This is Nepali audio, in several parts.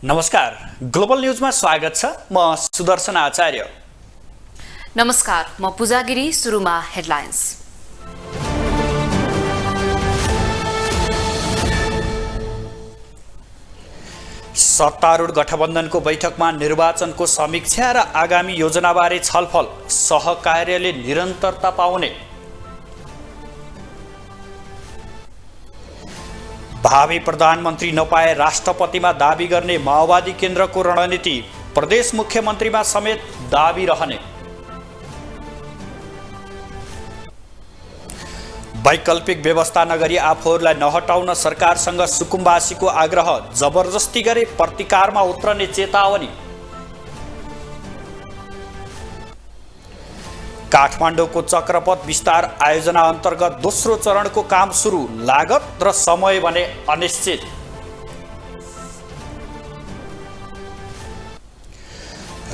नमस्कार, ग्लोबल न्यूजमा स्वागत छ। म सुदर्शन आचार्य। नमस्कार, म पूजा गिरी। सुरुमा हेडलाइन्स। सत्तारूढ गठबन्धनको बैठकमा निर्वाचनको समीक्षा र आगामी योजनाबारे छलफल। सहकार्यले निरन्तरता पाउने। भावी प्रधानमन्त्री नपाए राष्ट्रपतिमा दाबी गर्ने माओवादी केन्द्रको रणनीति। प्रदेश मुख्यमन्त्रीमा समेत दाबी रहने। वैकल्पिक व्यवस्था नगरी आफूहरूलाई नहटाउन सरकारसँग सुकुम्बासीको आग्रह। जबरजस्ती गरे प्रतिकारमा उत्रने चेतावनी। काठमाडौँको चक्रपथ विस्तार आयोजना अन्तर्गत दोस्रो चरणको काम सुरु। लागत र समय भने अनिश्चित।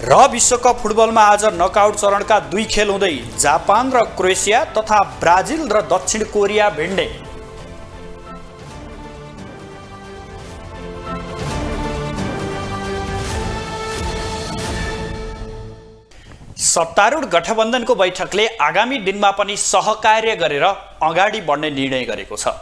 र विश्वकप फुटबलमा आज नकआउट चरणका 2 खेल हुँदै जापान र क्रोएसिया तथा ब्राजिल र दक्षिण कोरिया भिड्ने। सत्तारूढ गठबन्धनको बैठकले आगामी दिनमा पनि सहकार्य गरेर अगाडि बढ्ने निर्णय गरेको छ।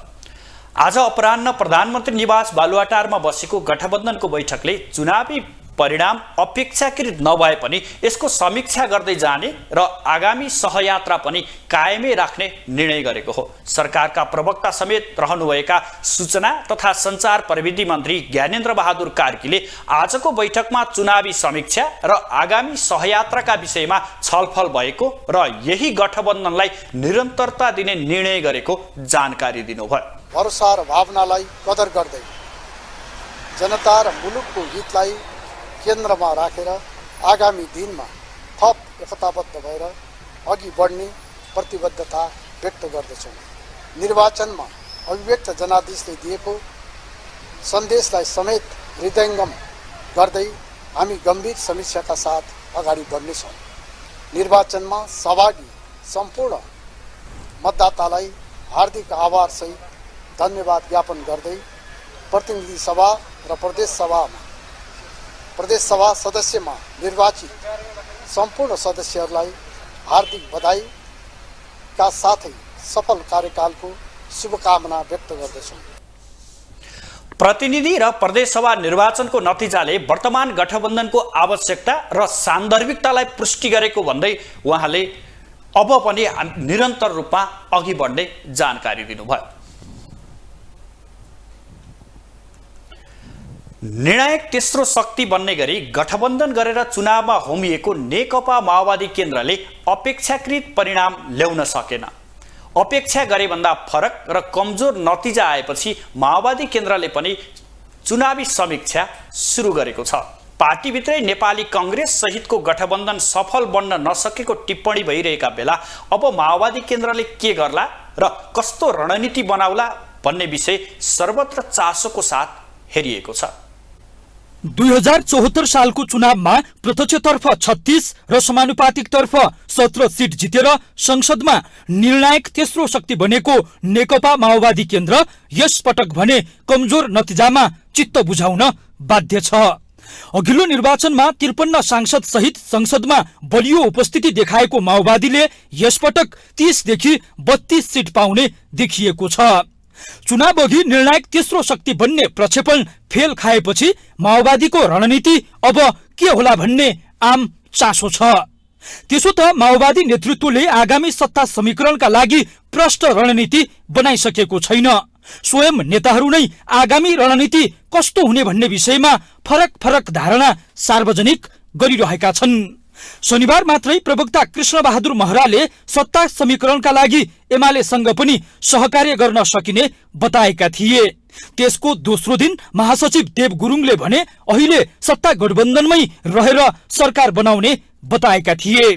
आज अपराह्न प्रधानमन्त्री निवास बालुवाटारमा बसेको गठबन्धनको बैठकले चुनावी परिणाम अपेक्षाकृत नभए पनि यसको समीक्षा गर्दै जाने र आगामी सहयात्रा पनि कायमै राख्ने निर्णय गरेको हो। सरकारका प्रवक्ता समेत रहनुभएका सूचना तथा सञ्चार प्रविधि मन्त्री ज्ञानेन्द्र बहादुर कार्कीले आजको बैठकमा चुनावी समीक्षा र आगामी सहयात्राका विषयमा छलफल भएको र यही गठबन्धनलाई निरन्तरता दिने निर्णय गरेको जानकारी दिनुभयो। भरोसा र भावनालाई कदर गर्दै जनता र मुलुकको हितलाई केन्द्रमा राखेर आगामी दिनमा थप एकताबद्ध भएर अघि बढ्ने प्रतिबद्धता व्यक्त गर्दछौँ। निर्वाचनमा अभिव्यक्त जनादेशले दिएको सन्देशलाई समेत हृदयङ्गम गर्दै हामी गम्भीर समीक्षाका साथ अगाडि बढ्नेछौँ। निर्वाचनमा सहभागी सम्पूर्ण मतदातालाई हार्दिक आभारसहित धन्यवाद ज्ञापन गर्दै प्रतिनिधि सभा र प्रदेश सभा सदस्यमा निर्वाचित सम्पूर्ण सदस्यहरूलाई हार्दिक बधाईका साथै सफल कार्यकालको शुभकामना व्यक्त गर्दछौँ। प्रतिनिधि र प्रदेशसभा निर्वाचनको नतिजाले वर्तमान गठबन्धनको आवश्यकता र सान्दर्भिकतालाई पुष्टि गरेको भन्दै उहाँले अब पनि निरन्तर रूपमा अघि बढ्ने जानकारी दिनुभयो। निर्णायक तेस्रो शक्ति बन्ने गरी गठबन्धन गरेर चुनावमा होमिएको नेकपा माओवादी केन्द्रले अपेक्षाकृत परिणाम ल्याउन सकेन। अपेक्षा गरेभन्दा फरक र कमजोर नतिजा आएपछि माओवादी केन्द्रले पनि चुनावी समीक्षा सुरु गरेको छ। पार्टीभित्रै नेपाली कांग्रेस सहितको गठबन्धन सफल बन्न नसकेको टिप्पणी भइरहेका बेला अब माओवादी केन्द्रले के गर्ला र कस्तो रणनीति बनाउला भन्ने विषय सर्वत्र चासोको साथ हेरिएको छ। 2074 सालको चुनावमा प्रत्यक्षतर्फ 36 र समानुपातिकतर्फ 17 सिट जितेर संसदमा निर्णायक तेस्रो शक्ति बनेको नेकपा माओवादी केन्द्र यस पटक भने कमजोर नतिजामा चित्त बुझाउन बाध्य छ। अघिल्लो निर्वाचनमा 53 सांसद सहित संसदमा बलियो उपस्थिति देखाएको माओवादीले यसपटक 30 देखि 32 सिट पाउने देखिएको छ। चुनाव अघि निर्णायक तेस्रो शक्ति बन्ने प्रक्षेपण फेल खाएपछि माओवादीको रणनीति अब के होला भन्ने आम चासो छ। त्यसो त माओवादी नेतृत्वले आगामी सत्ता समीकरणका लागि प्रष्ट रणनीति बनाइसकेको छैन। स्वयं नेताहरू नै आगामी रणनीति कस्तो हुने भन्ने विषयमा फरक फरक धारणा सार्वजनिक गरिरहेका छन्। शनिबार मात्रै प्रवक्ता कृष्ण बहादुर महराले सत्ता समीकरणका लागि एमालेसँग पनि सहकार्य गर्न सकिने बताएका थिए। त्यसको दोस्रो दिन महासचिव देव गुरुङले भने अहिले सत्ता गठबन्धनमै रहेर सरकार बनाउने बताएका थिए।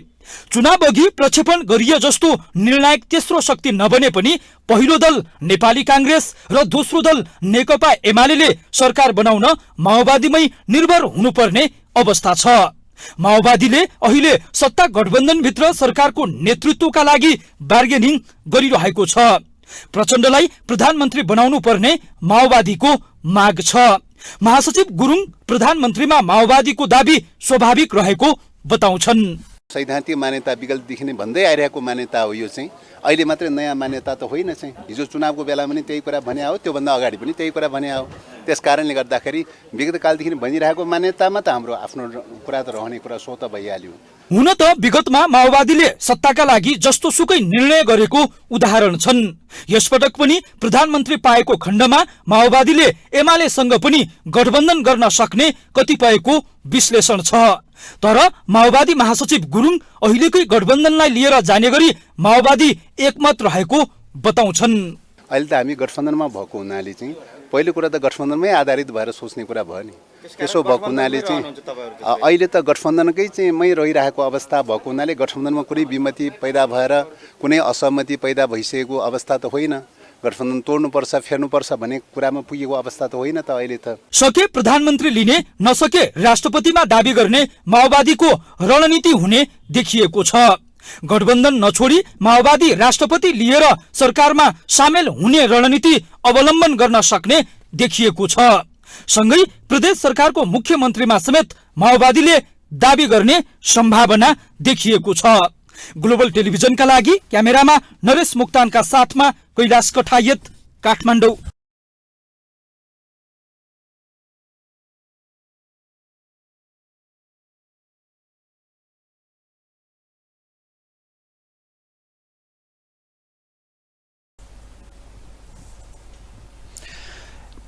चुनाव अघि प्रक्षेपण गरिए जस्तो निर्णायक तेस्रो शक्ति नबने पनि पहिलो दल नेपाली कांग्रेस र दोस्रो दल नेकपा एमाले सरकार बनाउन माओवादीमै निर्भर हुनुपर्ने अवस्था छ। माओवादीले अहिले सत्ता गठबन्धनभित्र सरकारको नेतृत्वका लागि बार्गेनिङ गरिरहेको छ। प्रचण्डलाई प्रधानमन्त्री बनाउनु पर्ने माओवादीको माग छ। महासचिव गुरुङ प्रधानमन्त्रीमा माओवादीको दाबी स्वाभाविक रहेको बताउँछन्। सैद्धान्तिक मान्यता विगतदेखि नै भन्दै आइरहेको मान्यता हो। यो चाहिँ अहिले मात्रै नयाँ मान्यता त होइन चाहिँ। हिजो चुनावको बेलामा पनि त्यही कुरा भने हो, त्योभन्दा अगाडि पनि त्यही कुरा भने हो। त्यस कारणले गर्दाखेरि विगत कालदेखि भनिरहेको मान्यतामा त हाम्रो आफ्नो कुरा त रहने कुरा स्वतः भइहाल्यो। हुन त विगतमा माओवादीले सत्ताका लागि जस्तो सुकै निर्णय गरेको उदाहरण छन्। यसपटक पनि प्रधानमन्त्री पाएको खण्डमा माओवादीले एमालेसँग पनि गठबन्धन गर्न सक्ने कतिपयको विश्लेषण छ। तर माओवादी महासचिव गुरुङ अहिलेकै गठबन्धनलाई लिएर जाने गरी माओवादी एकमत रहेको बताउँछन्। अहिले त हामी गठबन्धनमा भएको हुनाले चाहिँ पहिलो कुरा त गठबन्धनमै आधारित भएर सोच्ने कुरा भयो नि। त्यसो भएको हुनाले चाहिँ अहिले त गठबन्धनकै चाहिँ मै रहिरहेको अवस्था भएको हुनाले गठबन्धनमा कुनै विमति पैदा भएर कुनै असहमति पैदा भइसकेको अवस्था त होइन। गठबन्धन तोड्नुपर्छ फेर्नुपर्छ भन्ने कुरामा पुगेको अवस्था त होइन त अहिले त। सके प्रधानमन्त्री लिने नसके राष्ट्रपतिमा दाबी गर्ने माओवादीको रणनीति हुने देखिएको छ। गठबन्धन नछोडी माओवादी राष्ट्रपति लिएर सरकारमा सामेल हुने रणनीति अवलम्बन गर्न सक्ने देखिएको छ। सँगै प्रदेश सरकारको मुख्यमन्त्रीमा समेत माओवादीले दाबी गर्ने सम्भावना देखिएको छ। ग्लोबल टेलिभिजनका लागि क्यामेरामा नरेश मुक्तानका साथमा कैलाश कठायत, काठमाडौँ।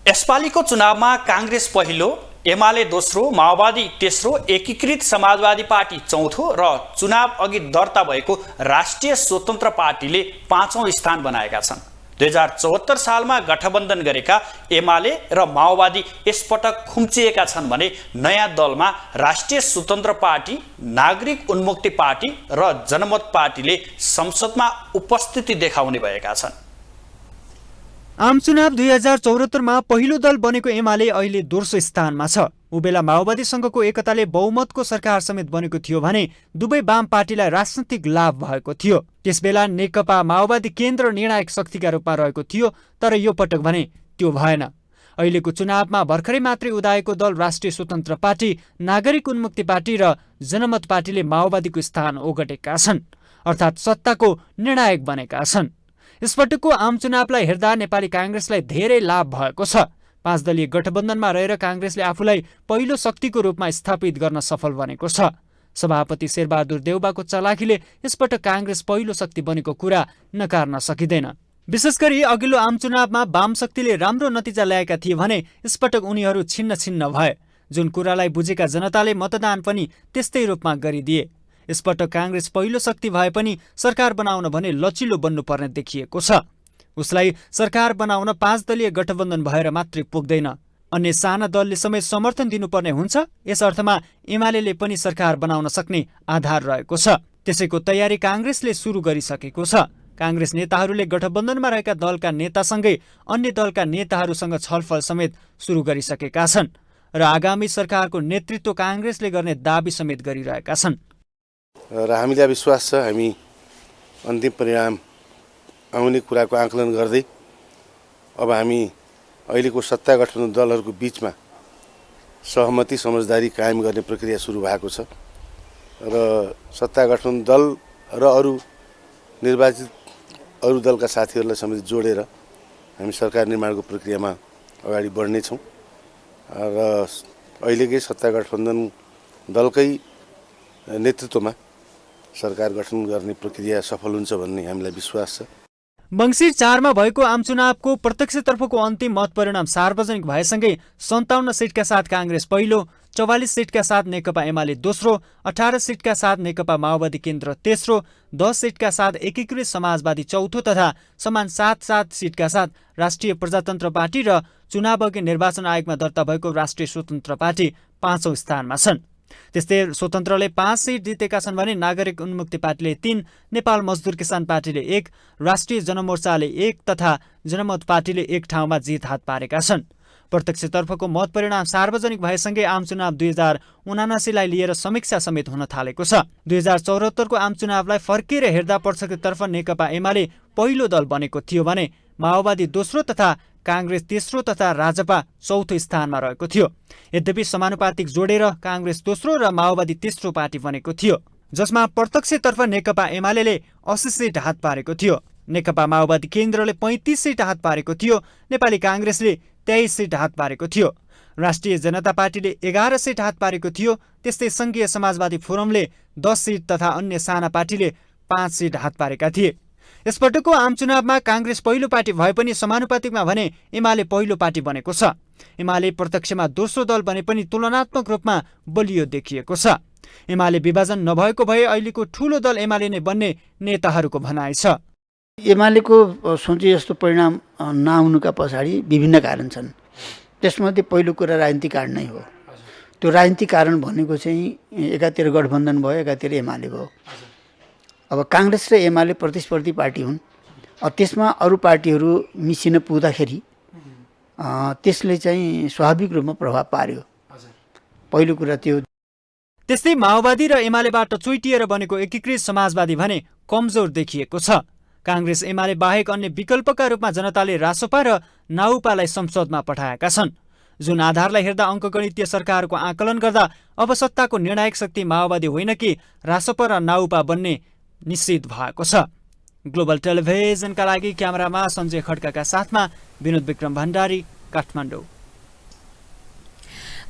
यसपालिको चुनावमा कांग्रेस पहिलो, एमाले दोस्रो, माओवादी तेस्रो, एकीकृत समाजवादी पार्टी चौथो र चुनाव अघि दर्ता भएको राष्ट्रिय स्वतन्त्र पार्टीले 5औं स्थान बनाएका छन्। 2074 सालमा गठबन्धन गरेका एमाले र माओवादी यसपटक खुम्चिएका छन् भने नयाँ दलमा राष्ट्रिय स्वतन्त्र पार्टी, नागरिक उन्मुक्ति पार्टी र जनमत पार्टीले संसदमा उपस्थिति देखाउने भएका छन्। आम चुनाव 2074 मा पहिलो दल बनेको एमाले अहिले दोस्रो स्थानमा छ। उबेला माओवादीसँगको एकताले बहुमतको सरकार समेत बनेको थियो भने दुवै वाम पार्टीलाई राजनैतिक लाभ भएको थियो। त्यसबेला नेकपा माओवादी केन्द्र निर्णायक शक्तिका रूपमा रहेको थियो, तर यो पटक भने त्यो भएन। अहिलेको चुनावमा भर्खरै मात्रै उदाएको दल राष्ट्रिय स्वतन्त्र पार्टी, नागरिक उन्मुक्ति पार्टी र जनमत पार्टीले माओवादीको स्थान ओगटेका छन्, अर्थात् सत्ताको निर्णायक बनेका छन्। यसपटकको आम चुनावलाई हेर्दा नेपाली कांग्रेसलाई धेरै लाभ भएको छ। 5 दलीय गठबन्धनमा रहेर कांग्रेसले आफूलाई पहिलो शक्तिको रूपमा स्थापित गर्न सफल बनेको छ। सभापति शेरबहादुर देउबाको चलाखीले यसपटक कांग्रेस पहिलो शक्ति बनेको कुरा नकार्न सकिँदैन। विशेष गरी अघिल्लो आम चुनावमा वाम शक्तिले राम्रो नतिजा ल्याएका थिए भने यसपटक उनीहरू छिन्न छिन्न भए। जुन कुरालाई बुझेका जनताले मतदान पनि त्यस्तै रूपमा गरिदिए। यसपटक कांग्रेस पहिलो शक्ति भए पनि सरकार बनाउन भने लचिलो बन्नुपर्ने देखिएको छ। उसलाई सरकार बनाउन 5 दलीय गठबन्धन भएर मात्रै पुग्दैन, अन्य साना दलले समेत समर्थन दिनुपर्ने हुन्छ। यस अर्थमा एमाले पनि सरकार बनाउन सक्ने आधार रहेको छ। त्यसैको तयारी कांग्रेसले सुरु गरिसकेको छ। कांग्रेस नेताहरूले गठबन्धनमा रहेका दलका नेतासँगै अन्य दलका नेताहरूसँग छलफल समेत सुरु गरिसकेका छन् र आगामी सरकारको नेतृत्व कांग्रेसले गर्ने दाबी समेत गरिरहेका छन्। र हामीलाई विश्वास छ हामी अन्तिम परिणाम आउने कुराको आकलन गर्दै अब हामी अहिलेको सत्ता गठबन्धन दलहरूको बीचमा सहमति समझदारी कायम गर्ने प्रक्रिया सुरु भएको छ र सत्ता गठबन्धन दल र अरू निर्वाचित अरू दलका साथीहरूलाई समेत जोडेर हामी सरकार निर्माणको प्रक्रियामा अगाडि बढ्नेछौँ र अहिलेकै सत्ता गठबन्धन दलकै नेतृत्वमा सरकार गठन गर्ने प्रक्रिया सफल हुन्छ भन्ने हामीलाई विश्वास छ। मङ्सिर 4 मा भएको आम चुनावको प्रत्यक्षतर्फको अन्तिम मत परिणाम सार्वजनिक भएसँगै 57 सिटका साथ कांग्रेस पहिलो, 44 सिटका साथ नेकपा एमाले दोस्रो, 18 सिटका साथ नेकपा माओवादी केन्द्र तेस्रो, 10 सिटका साथ एकीकृत समाजवादी चौथो तथा समान 7 सिटका साथ राष्ट्रिय प्रजातन्त्र पार्टी र चुनावअघि निर्वाचन आयोगमा दर्ता भएको राष्ट्रिय स्वतन्त्र पार्टी 5औं स्थानमा छन्। त्यस्तै स्वतन्त्रले 5 सिट जितेका छन् भने नागरिक उन्मुक्ति पार्टीले 3, नेपाल मजदुर किसान पार्टीले 1, राष्ट्रिय जनमोर्चाले 1 तथा जनमत पार्टीले 1 ठाउँमा जित हात पारेका छन्। प्रत्यक्षतर्फको मत परिणाम सार्वजनिक भएसँगै आम चुनाव 2079लाई लिएर समीक्षा समेत हुन थालेको छ। 2074 को आम चुनावलाई फर्केर हेर्दा प्रत्यक्षतर्फ नेकपा एमाले पहिलो दल बनेको थियो भने माओवादी दोस्रो तथा काङ्ग्रेस तेस्रो तथा राजपा चौथो स्थानमा रहेको थियो। यद्यपि समानुपातिक जोडेर काङ्ग्रेस दोस्रो र माओवादी तेस्रो पार्टी बनेको थियो, जसमा प्रत्यक्षतर्फ नेकपा एमाले 80 सिट हात पारेको थियो। नेकपा माओवादी केन्द्रले 35 सिट हात पारेको थियो। नेपाली काङ्ग्रेसले 23 सिट हात पारेको थियो। राष्ट्रिय जनता पार्टीले 11 सिट हात पारेको थियो। त्यस्तै संघीय समाजवादी फोरमले 10 सिट तथा अन्य साना पार्टीले 5 सिट हात पारेका थिए। यसपटकको आम चुनावमा काङ्ग्रेस पहिलो पार्टी भए पनि समानुपातिकमा भने एमाले पहिलो पार्टी बनेको छ। एमाले प्रत्यक्षमा दोस्रो दल बने पनि तुलनात्मक रूपमा बलियो देखिएको छ। एमाले विभाजन नभएको भए अहिलेको ठूलो दल एमाले नै बन्ने नेताहरूको भनाइ छ। एमालेको सोचे जस्तो परिणाम नआउनुका पछाडि विभिन्न कारण छन्। त्यसमध्ये पहिलो कुरा राजनीतिक कारण नै हो। त्यो राजनीतिक कारण भनेको चाहिँ एकातिर गठबन्धन भयो, एकातिर एमाले भयो। अब काङ्ग्रेस र एमाले प्रतिस्पर्धी पार्टी हुन्। त्यसमा अरू पार्टीहरू मिसिन पुग्दाखेरि त्यसले चाहिँ स्वाभाविक रूपमा प्रभाव पार्यो। पहिलो कुरा त्यो। त्यस्तै माओवादी र एमालेबाट चुइटिएर बनेको एकीकृत समाजवादी भने कमजोर देखिएको छ। काङ्ग्रेस एमाले बाहेक अन्य विकल्पका रूपमा जनताले रासोपा र नाउपालाई संसदमा पठाएका छन्। जुन आधारलाई हेर्दा अङ्कगणितीय सरकारको आकलन गर्दा अब सत्ताको निर्णायक शक्ति माओवादी होइन कि रासोपा र नाउपा बन्ने निश्चित भएको छ। ग्लोबल टेलिभिजनका लागि क्यामेरामा सञ्जय खड्काका साथमा विनोद विक्रम भण्डारी, काठमाडौँ।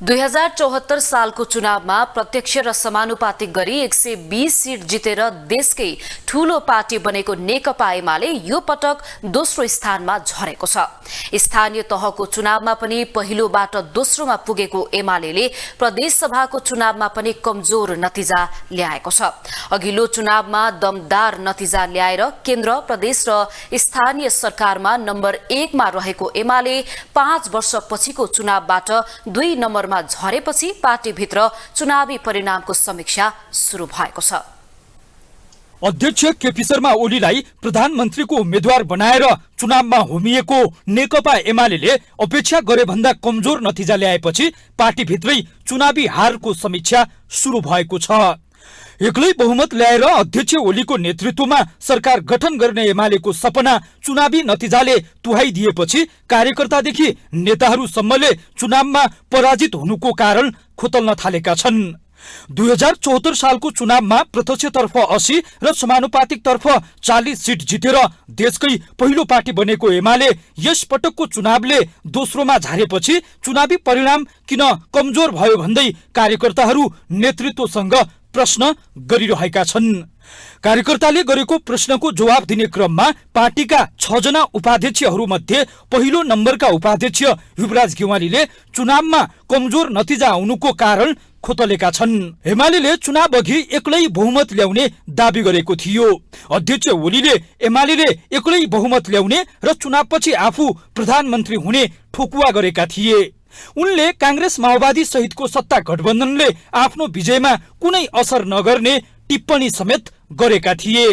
2074 सालको चुनावमा प्रत्यक्ष र समानुपातिक गरी 120 सिट जितेर देशकै ठूलो पार्टी बनेको नेकपा एमाले यो पटक दोस्रो स्थानमा झरेको छ। स्थानीय तहको चुनावमा पनि पहिलोबाट दोस्रोमा पुगेको एमाले प्रदेशसभाको चुनावमा पनि कमजोर नतिजा ल्याएको छ। अघिल्लो चुनावमा दमदार नतिजा ल्याएर केन्द्र, प्रदेश र स्थानीय सरकारमा नम्बर 1 मा रहेको एमाले 5 वर्षपछिको चुनावबाट 2 नम्बरमा झरेपछि पार्टीभित्र चुनावी परिणामको समीक्षा सुरु भएको छ। अध्यक्ष केपी शर्मा ओलीलाई प्रधानमन्त्रीको उम्मेद्वार बनाएर चुनावमा होमिएको नेकपा एमाले अपेक्षा गरे भन्दा कमजोर नतिजा ल्याएपछि पार्टीभित्रै चुनावी हारको समीक्षा सुरु भएको छ। एक्लै बहुमत ल्याएर अध्यक्ष ओलीको नेतृत्वमा सरकार गठन गर्ने एमालेको सपना चुनावी नतिजाले तुहाइदिएपछि कार्यकर्तादेखि नेताहरूसम्मले चुनावमा पराजित हुनुको कारण खोतल्न थालेका छन्। 2074 सालको चुनावमा प्रत्यक्षतर्फ 80 र समानुपातिकतर्फ 40 सिट जितेर देशकै पहिलो पार्टी बनेको एमाले यस पटकको चुनावले दोस्रोमा झारेपछि चुनावी परिणाम किन कमजोर भयो भन्दै कार्यकर्ताहरू नेतृत्वसँग प्रश्न गरिरहेका छन्। कार्यकर्ताले गरेको प्रश्नको जवाब दिने क्रममा पार्टीका 6 जना उपाध्यक्षहरूमध्ये पहिलो नम्बरका उपाध्यक्ष युवराज गेवालीले चुनावमा कमजोर नतिजा आउनुको कारण खोतलेका छन्। एमाले चुनाव अघि एक्लै बहुमत ल्याउने दावी गरेको थियो। अध्यक्ष ओलीले एमाले एक्लै बहुमत ल्याउने र चुनावपछि आफू प्रधानमन्त्री हुने ठोकुवा गरेका थिए। उनले काङ्ग्रेस माओवादी सहितको सत्ता गठबन्धनले आफ्नो विजयमा कुनै असर नगर्ने टिप्पणी समेत गरेका थिए।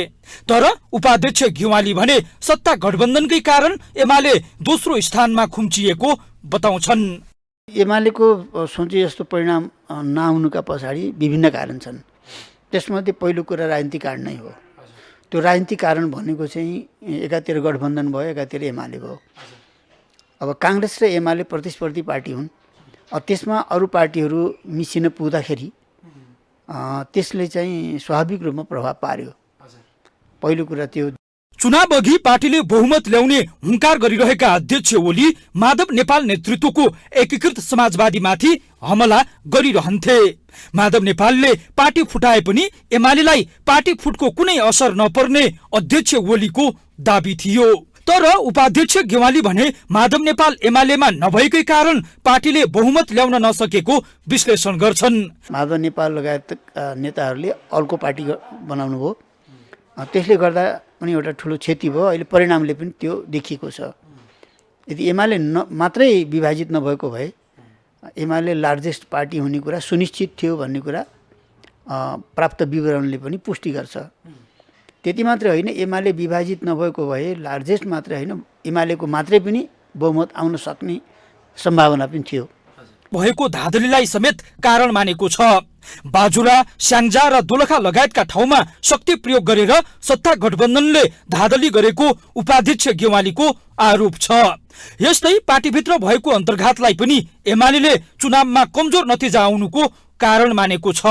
तर उपाध्यक्ष गेवाली भने सत्ता गठबन्धनकै कारण एमाले दोस्रो स्थानमा खुम्चिएको बताउँछन्। एमालेको सोचे जस्तो परिणाम नआउनुका पछाडि विभिन्न कारण छन्। त्यसमध्ये पहिलो कुरा राजनीतिक कारण नै हो। त्यो राजनीतिक कारण भनेको चाहिँ एकातिर गठबन्धन भयो, एकातिर एमाले भयो। अब काङ्ग्रेस र एमाले प्रतिस्पर्धी पार्टी हुन्। त्यसमा अरू पार्टीहरू मिसिन पुग्दाखेरि त्यसले चाहिँ स्वाभाविक रूपमा प्रभाव पार्यो। पहिलो कुरा त्यो। चुनाव अघि पार्टीले बहुमत ल्याउने हुंकार गरिरहेका अध्यक्ष ओली माधव नेपाल नेतृत्वको एकीकृत समाजवादीमाथि हमला गरिरहन्थे। माधव नेपालले पार्टी फुटाए पनि एमालेलाई पार्टी फुटको कुनै असर नपर्ने अध्यक्ष ओलीको दाबी थियो। तर उपाध्यक्ष गेवाली भने माधव नेपाल एमालेमा नभएकै कारण पार्टीले बहुमत ल्याउन नसकेको विश्लेषण गर्छन्। माधव नेपाल लगायत नेताहरूले अर्को पार्टी बनाउनु भयो। त्यसले गर्दा पनि एउटा ठुलो क्षति भयो। अहिले परिणामले पनि त्यो देखिएको छ। यदि एमाले मात्रै विभाजित नभएको भए एमाले लार्जेस्ट पार्टी हुने कुरा सुनिश्चित थियो भन्ने कुरा प्राप्त विवरणले पनि पुष्टि गर्छ। त्यति मात्रै होइन, एमाले विभाजित नभएको भए लार्जेस्ट मात्रै होइन, एमालेको मात्रै पनि बहुमत आउन सक्ने सम्भावना पनि थियो। भएको धाँधलीलाई समेत कारण मानेको छ। बाजुरा, स्याङ्जा र दोलखा लगायतका ठाउँमा शक्ति प्रयोग गरेर सत्ता गठबन्धनले धाँधली गरेको उपाध्यक्ष गेवालीको आरोप छ। यस्तै पार्टीभित्र भएको अन्तर्घातलाई पनि एमाले चुनावमा कमजोर नतिजा आउनुको कारण मानेको छ।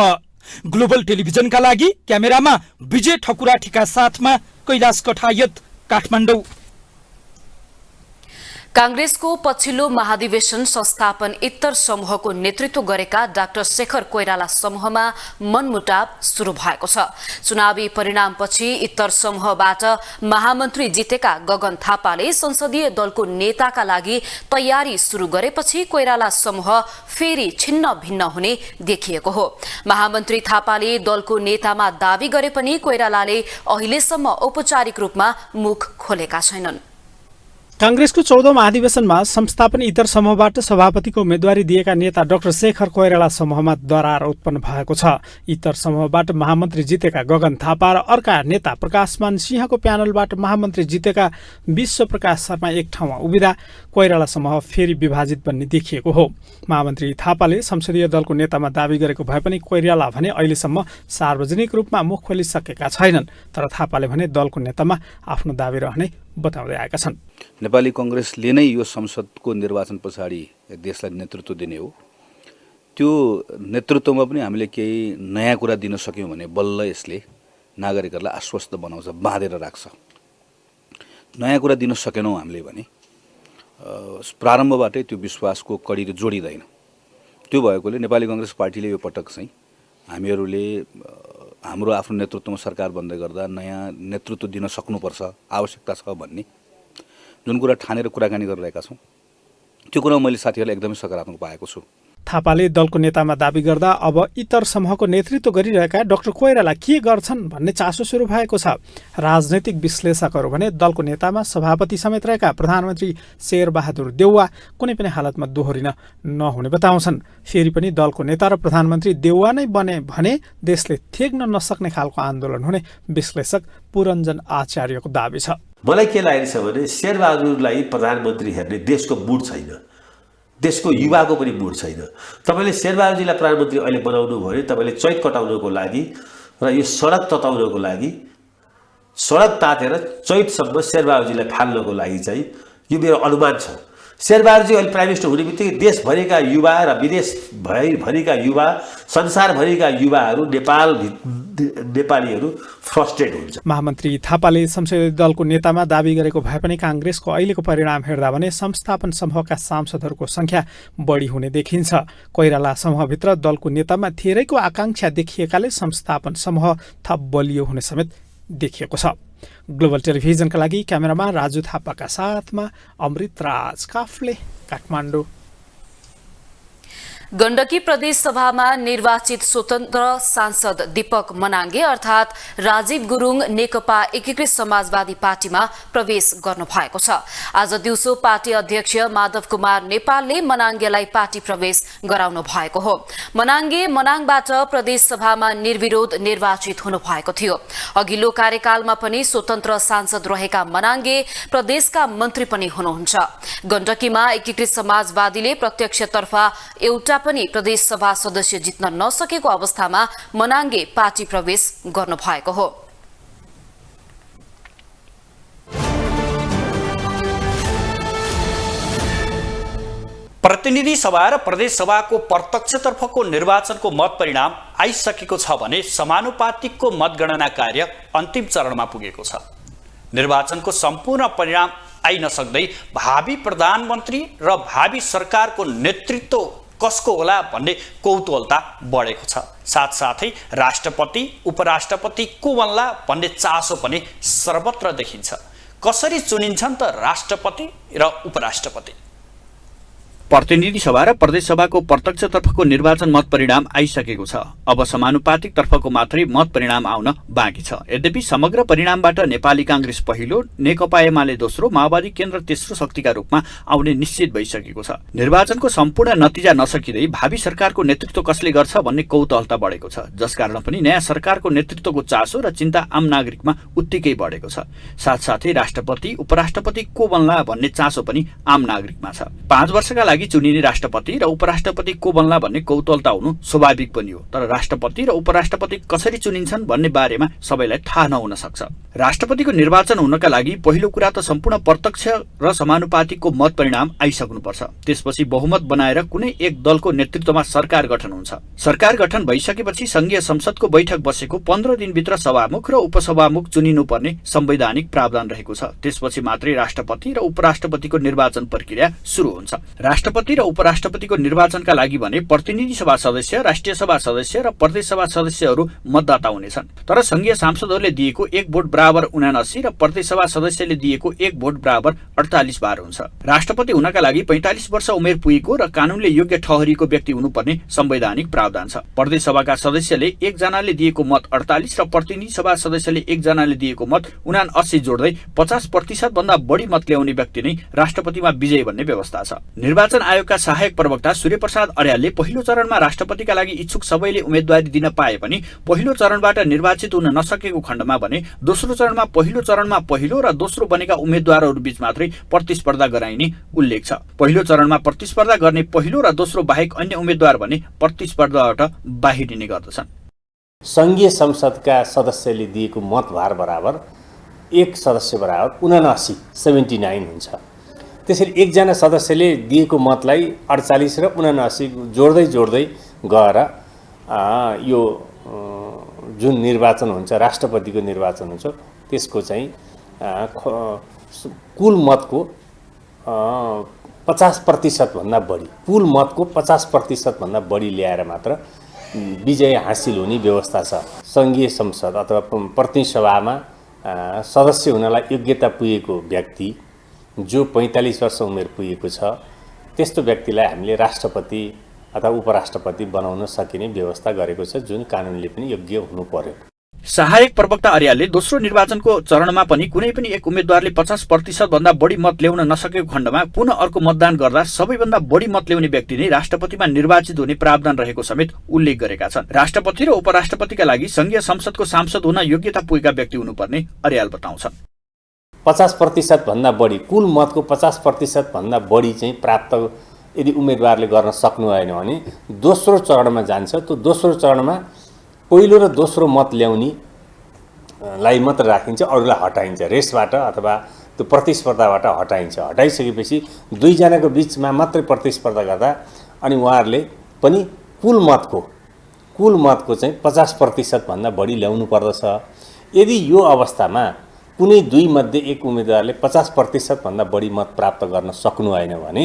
ग्लोबल टेलिभिजनका लागि क्यामेरामा विजय ठकुराठीका साथमा कैलाश कठायत, काठमाडौँ। कांग्रेसको पछिल्लो महाधिवेशन संस्थापन इत्तर समूहको नेतृत्व गरेका डाक्टर शेखर कोइराला समूहमा मनमुटाव शुरू भएको छ। चुनावी परिणामपछि इत्तर समूहबाट महामन्त्री जितेका गगन थापाले संसदीय दलको नेताका लागि तयारी शुरू गरेपछि कोइराला समूह फेरि छिन्न भिन्न हुने देखिएको हो। महामन्त्री थापाले दलको नेतामा दावी गरे पनि कोइरालाले अहिलेसम्म औपचारिक रूपमा मुख खोलेका छैनन्। कांग्रेसको 14औं महाधिवेशनमा संस्थापन इतर समूहबाट सभापतिको उम्मेदवारी दिएका नेता डाक्टर शेखर कोइराला समूहमा दरार उत्पन्न भएको छ। इतर समूहबाट महामन्त्री जितेका गगन थापा र अर्का नेता प्रकाशमान सिंहको प्यानलबाट महामन्त्री जितेका विश्व प्रकाश शर्मा एक ठाउँमा उभिँदा कोइराला समूह फेरि विभाजित बन्ने देखिएको हो। महामन्त्री थापाले संसदीय दलको नेतामा दावी गरेको भए पनि कोइराला भने अहिलेसम्म सार्वजनिक रूपमा मुख खोलिसकेका छैनन्। तर थापाले भने दलको नेतामा आफ्नो दावी रहने बताउँदै आएका छन्। नेपाली कांग्रेसले नै यो संसदको निर्वाचन पछाडि देशलाई नेतृत्व दिने हो। त्यो नेतृत्वमा पनि हामीले केही नयाँ कुरा दिन सक्यौँ भने बल्ल यसले नागरिकहरूलाई आश्वस्त बनाउँछ, बाँधेर राख्छ। नयाँ कुरा दिन सकेनौँ हामीले भने प्रारम्भबाटै त्यो विश्वासको कडी जोडिँदैन। त्यो भएकोले नेपाली कांग्रेस पार्टीले यो पटक चाहिँ हामीहरूले हाम्रो आफ्नो नेतृत्वमा सरकार बन्दै गर्दा नयाँ नेतृत्व दिन सक्नुपर्छ, आवश्यकता छ भन्ने जुन कुरा ठानेर कुराकानी गरिरहेका छौँ, त्यो कुरा मैले साथीहरूलाई एकदमै सकारात्मक पाएको छु। थापाले दलको नेतामा दावी गर्दा अब इतर समूहको नेतृत्व गरिरहेका डाक्टर कोइराला के गर्छन् भन्ने चासो सुरु भएको छ। राजनैतिक विश्लेषकहरू भने दलको नेतामा सभापति समेत रहेका प्रधानमन्त्री शेरबहादुर देउवा कुनै पनि हालतमा दोहोरिन नहुने बताउँछन्। फेरि पनि दलको नेता र प्रधानमन्त्री देउवा नै बने भने देशले थेग्न नसक्ने खालको आन्दोलन हुने विश्लेषक पुरञ्जन आचार्यको दावी छ। मलाई के लागेको छ भने शेरबहादुरलाई प्रधानमन्त्री हेर्ने देशको मुड छैन, देशको युवाको पनि मुड छैन। तपाईँले शेरबहादुरजीलाई प्रधानमन्त्री अहिले बनाउनु भयो भने तपाईँले चैत कटाउनको लागि र यो सडक तताउनको लागि, सडक तातेर चैतसम्म शेरबहादुरजीलाई फाल्नको लागि चाहिँ यो मेरो अनुमान छ। शेरबहादुरजी अहिले प्राइम मिनिस्टर हुने बित्तिकै देशभरिका युवा र विदेशभरिका युवा, संसारभरिका युवाहरू, नेपालीहरू फ्रस्ट्रेट हुन्छ। महामन्त्री थापाले संसदीय दलको नेतामा दावी गरेको भए पनि कांग्रेसको अहिलेको परिणाम हेर्दा भने संस्थापन समूहका सांसदहरूको संख्या बढी हुने देखिन्छ। कोइराला समूहभित्र दलको नेतामा धेरैको आकांक्षा देखिएकाले संस्थापन समूह थप बलियो हुने समेत देखिएको छ। ग्लोबल टेलिभिजनका लागि क्यामेरामा राजु थापाका साथमा अमृत राज काफले, काठमाडौँ। गण्डकी प्रदेश सभामा निर्वाचित स्वतन्त्र सांसद दीपक मनाङ्गे अर्थात् राजीव गुरुङ नेकपा एकीकृत समाजवादी पार्टीमा प्रवेश गर्नु भएको छ। आज दिउँसो पार्टी अध्यक्ष माधव कुमार नेपालले मनाङ्गेलाई पार्टी प्रवेश गराउनु भएको हो। मनाङ्गे मनाङबाट प्रदेश सभामा निर्विरोध निर्वाचित हुनु भएको थियो। अघिल्लो कार्यकालमा पनि स्वतन्त्र सांसद रहेका मनाङ्गे प्रदेशका मन्त्री पनि हुनुहुन्छ। गण्डकीमा एकीकृत समाजवादीले प्रत्यक्षतर्फ एउटा पनि प्रदेश सभा सदस्य जित्न नसकेको अवस्थामा मनाङ्गे पार्टी प्रवेश गर्नु भएको हो। प्रतिनिधि सभा र प्रदेश सभाको प्रत्यक्षतर्फको निर्वाचनको मत परिणाम आइसकेको छ भने समानुपातिकको मतगणना कार्य अन्तिम चरणमा पुगेको छ। निर्वाचनको सम्पूर्ण परिणाम आइ नसक्दै भावी प्रधानमन्त्री र भावी सरकारको नेतृत्व कसको होला भन्ने कौतूहलता बढेको छ। साथसाथै राष्ट्रपति उपराष्ट्रपति को बन्ला भन्ने चासो पनि सर्वत्र देखिन्छ। कसरी चुनिन्छन् त राष्ट्रपति र उपराष्ट्रपति? प्रतिनिधि सभा र प्रदेश सभाको प्रत्यक्षतर्फको निर्वाचन मत परिणाम आइसकेको छ। अब समानुपातिक तर्फको मात्रै मत परिणाम आउन बाँकी छ। यद्यपि समग्र परिणामबाट नेपाली कांग्रेस पहिलो, नेकपा एमाले दोस्रो, माओवादी केन्द्र तेस्रो शक्तिका रूपमा आउने निश्चित भइसकेको छ। निर्वाचनको सम्पूर्ण नतिजा नसकिँदै भावी सरकारको नेतृत्व कसले गर्छ भन्ने कौतूहलता बढेको छ। जसकारण पनि नयाँ सरकारको नेतृत्वको चासो र चिन्ता आम नागरिकमा उत्तिकै बढेको छ। साथसाथै राष्ट्रपति उपराष्ट्रपति को बन्ला भन्ने चासो पनि आम नागरिकमा छ। 5 वर्षका लागि लागि चुनिने राष्ट्रपति र उपराष्ट्रपति को बन्ला भन्ने कौतूहलता हुनु स्वाभाविक पनि हो। तर राष्ट्रपति र उपराष्ट्रपति कसरी चुनिन्छन् भन्ने बारेमा सबैलाई थाहा नहुन सक्छ। राष्ट्रपतिको निर्वाचन हुनका लागि पहिलो कुरा त सम्पूर्ण प्रत्यक्ष र समानुपातिकको मत परिणाम आइसक्नुपर्छ। त्यसपछि बहुमत बनाएर कुनै एक दलको नेतृत्वमा सरकार गठन हुन्छ। सरकार गठन भइसकेपछि संघीय संसदको बैठक बसेको 15 दिनभित्र सभामुख र उपसभामुख चुनिनुपर्ने संवैधानिक प्रावधान रहेको छ। त्यसपछि मात्रै राष्ट्रपति र उपराष्ट्रपतिको निर्वाचन प्रक्रिया सुरु हुन्छ। राष्ट्रपति र उपराष्ट्रपतिको निर्वाचनका लागि भने प्रतिनिधि सभा सदस्य, राष्ट्रिय सभा सदस्य र प्रदेश सभा सदस्यहरू मतदाता हुनेछन्। तर संघीय सांसदहरूले दिएको 1 भोट बराबर 79 र प्रदेश सभा सदस्यले दिएको 1 भोट बराबर 48 बार हुन्छ। राष्ट्रपति हुनका लागि 45 वर्ष उमेर पुगेको र कानूनले योग्य ठहरिएको व्यक्ति हुनुपर्ने संवैधानिक प्रावधान छ। प्रदेश सभाका सदस्यले 1 जनाले दिएको मत 48 र प्रतिनिधि सभा सदस्यले 1 जनाले दिएको मत 79 जोड्दै 50% भन्दा बढी मत ल्याउने व्यक्ति नै राष्ट्रपतिमा विजयी भन्ने व्यवस्था छ। निर्वाचन आयोगका सहायक प्रवक्ता सूर्यप्रसाद अर्यालले पहिलो चरणमा राष्ट्रपतिका लागि इच्छुक सबैले उम्मेदवारी दिन पाए पनि पहिलो चरणबाट निर्वाचित हुन नसकेको खण्डमा भने दोस्रो चरणमा पहिलो र दोस्रो बनेका उम्मेदवारहरू बीच मात्रै प्रतिस्पर्धा गराइने उल्लेख छ। पहिलो चरणमा प्रतिस्पर्धा गर्ने पहिलो र दोस्रो बाहेक अन्य उम्मेदवार भने प्रतिस्पर्धाबाट बाहिरिने गर्दछन्। संघीय संसदका सदस्यले दिएको मतभार बराबर 1 सदस्य बराबर 79 हुन्छ। त्यसैले 1 जना सदस्यले दिएको मतलाई 48 र 79 जोड्दै गएर यो जुन निर्वाचन हुन्छ, राष्ट्रपतिको निर्वाचन हुन्छ, त्यसको चाहिँ कुल मतको 50% भन्दा बढी, कुल मतको 50% भन्दा बढी ल्याएर मात्र विजय हासिल हुने व्यवस्था छ। संघीय संसद अथवा प्रतिनिधि सभामा सदस्य हुनलाई योग्यता पुगेको व्यक्ति जो 45 वर्ष उमेर पुगेको छ, त्यस्तो व्यक्तिलाई हामीले राष्ट्रपति अथवा उपराष्ट्रपति बनाउन सकिने व्यवस्था गरेको छ, जुन कानुनले पनि योग्य हुनु पर्यो। सहायक प्रवक्ता अर्यालले दोस्रो निर्वाचनको चरणमा पनि कुनै पनि एक उम्मेदवारले 50% भन्दा बढी मत ल्याउन नसकेको खण्डमा पुनः अर्को मतदान गर्दा सबैभन्दा बढी मत ल्याउने व्यक्ति नै राष्ट्रपतिमा निर्वाचित हुने प्रावधान रहेको समेत उल्लेख गरेका छन्। राष्ट्रपति र उपराष्ट्रपतिका लागि संघीय संसदको सांसद हुन योग्यता पुगेका व्यक्ति हुनुपर्ने अर्याल बताउँछन्। 50% भन्दा बढी, कुल मतको 50% भन्दा बढी चाहिँ प्राप्त यदि उम्मेदवारले गर्न सक्नु भएन भने दोस्रो चरणमा जान्छ। त्यो दोस्रो चरणमा पहिलो र दोस्रो मत ल्याउनेलाई मात्र राखिन्छ, अरूलाई हटाइन्छ, रेसबाट अथवा त्यो प्रतिस्पर्धाबाट हटाइन्छ। हटाइसकेपछि 2 जनाको बिचमा मात्रै प्रतिस्पर्धा गर्दा अनि उहाँहरूले पनि कुल मतको चाहिँ 50% भन्दा बढी ल्याउनु पर्दछ। यदि यो अवस्थामा कुनै 2 मध्ये 1 उम्मेदवारले 50% भन्दा बढी मत प्राप्त गर्न सक्नु भएन भने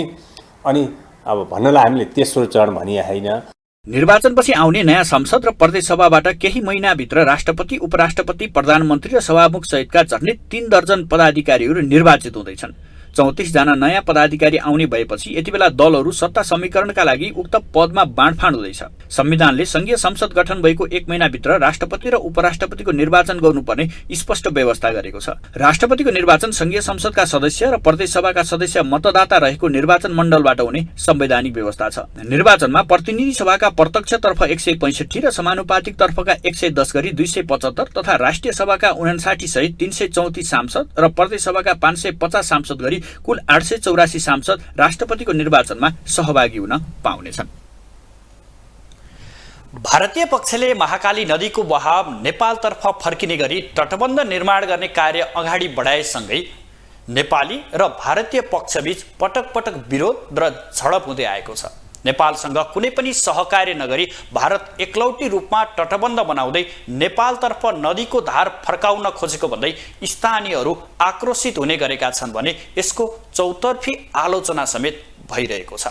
अनि अब भन्नलाई हामीले तेस्रो चरण भनिए होइन। निर्वाचनपछि आउने नयाँ संसद र प्रदेश सभाबाट केही महिनाभित्र राष्ट्रपति, उपराष्ट्रपति, प्रधानमन्त्री र सभामुख सहितका झन्डै 3 दर्जन पदाधिकारीहरू निर्वाचित हुँदैछन्। 34 जना नयाँ पदाधिकारी आउने भएपछि यति बेला दलहरू सत्ता समीकरणका लागि उक्त पदमा बाँडफाँड हुँदैछ। संविधानले संघीय संसद गठन भएको 1 महिनाभित्र राष्ट्रपति र उपराष्ट्रपतिको निर्वाचन गर्नुपर्ने स्पष्ट व्यवस्था गरेको छ। राष्ट्रपतिको निर्वाचन संघीय संसदका सदस्य र प्रदेश सभाका सदस्य मतदाता रहेको निर्वाचन मण्डलबाट हुने संवैधानिक व्यवस्था छ। निर्वाचनमा प्रतिनिधि सभाका प्रत्यक्षतर्फ 165 र समानुपातिक तर्फका 110 गरी 275 तथा राष्ट्रिय सभाका 59 सहित 334 सांसद र प्रदेश सभाका 550 सांसद गरी कुल 884 सांसद राष्ट्रपतिको निर्वाचनमा सहभागी हुन पाउनेछन्। भारतीय पक्षले महाकाली नदीको बहाव नेपालतर्फ फर्किने गरी तटबन्ध निर्माण गर्ने कार्य अगाडि बढाएसँगै नेपाली र भारतीय पक्षबीच पटक पटक विरोध र झडप हुँदै आएको छ। नेपालसँग कुनै पनि सहकार्य नगरी भारत एकलौटी रूपमा तटबन्ध बनाउँदै नेपालतर्फ नदीको धार फर्काउन खोजेको भन्दै स्थानीयहरू आक्रोशित हुने गरेका छन् भने यसको चौतर्फी आलोचना समेत भइरहेको छ।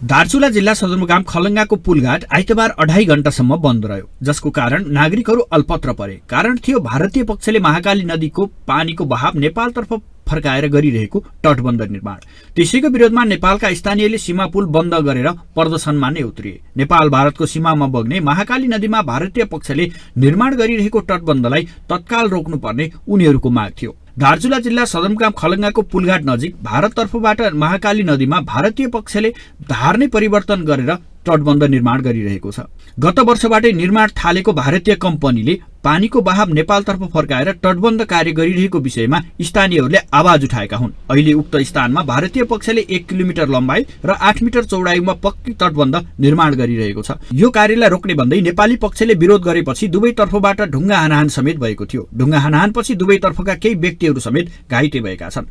दार्चुला जिल्ला सदरमुकाम खलङ्गाको पुलघाट आइतबार 2.5 घण्टासम्म बन्द रह्यो, जसको कारण नागरिकहरू अल्पत्र परे। कारण थियो भारतीय पक्षले महाकाली नदीको पानीको बहाव नेपालतर्फ फर्काएर गरिरहेको तटबन्ध निर्माण। त्यसैको विरोधमा नेपालका स्थानीयले सीमा पुल बन्द गरेर प्रदर्शनमा नै उत्रिए। नेपाल भारतको सीमामा बग्ने महाकाली नदीमा भारतीय पक्षले निर्माण गरिरहेको तटबन्धलाई तत्काल रोक्नुपर्ने उनीहरूको माग थियो। दार्चुला जिल्ला सदरमुकाम खलङ्गाको पुलघाट नजिक भारततर्फबाट महाकाली नदीमा भारतीय पक्षले धार नै परिवर्तन गरेर तटबन्ध निर्माण गरिरहेको छ। गत वर्षबाटै निर्माण थालेको भारतीय कम्पनीले पानीको बहाव नेपालतर्फ फर्काएर तटबन्ध कार्य गरिरहेको विषयमा स्थानीयहरूले आवाज उठाएका हुन्। अहिले उक्त स्थानमा भारतीय पक्षले 1 किलोमिटर लम्बाइ र 8 मिटर चौडाइमा पक्की तटबन्ध निर्माण गरिरहेको छ। यो कार्यलाई रोक्ने भन्दै नेपाली पक्षले विरोध गरेपछि दुवै तर्फबाट ढुङ्गा हानाहान समेत भएको थियो। ढुङ्गा हानाहानपछि दुवै तर्फका केही व्यक्तिहरू समेत घाइते भएका छन्।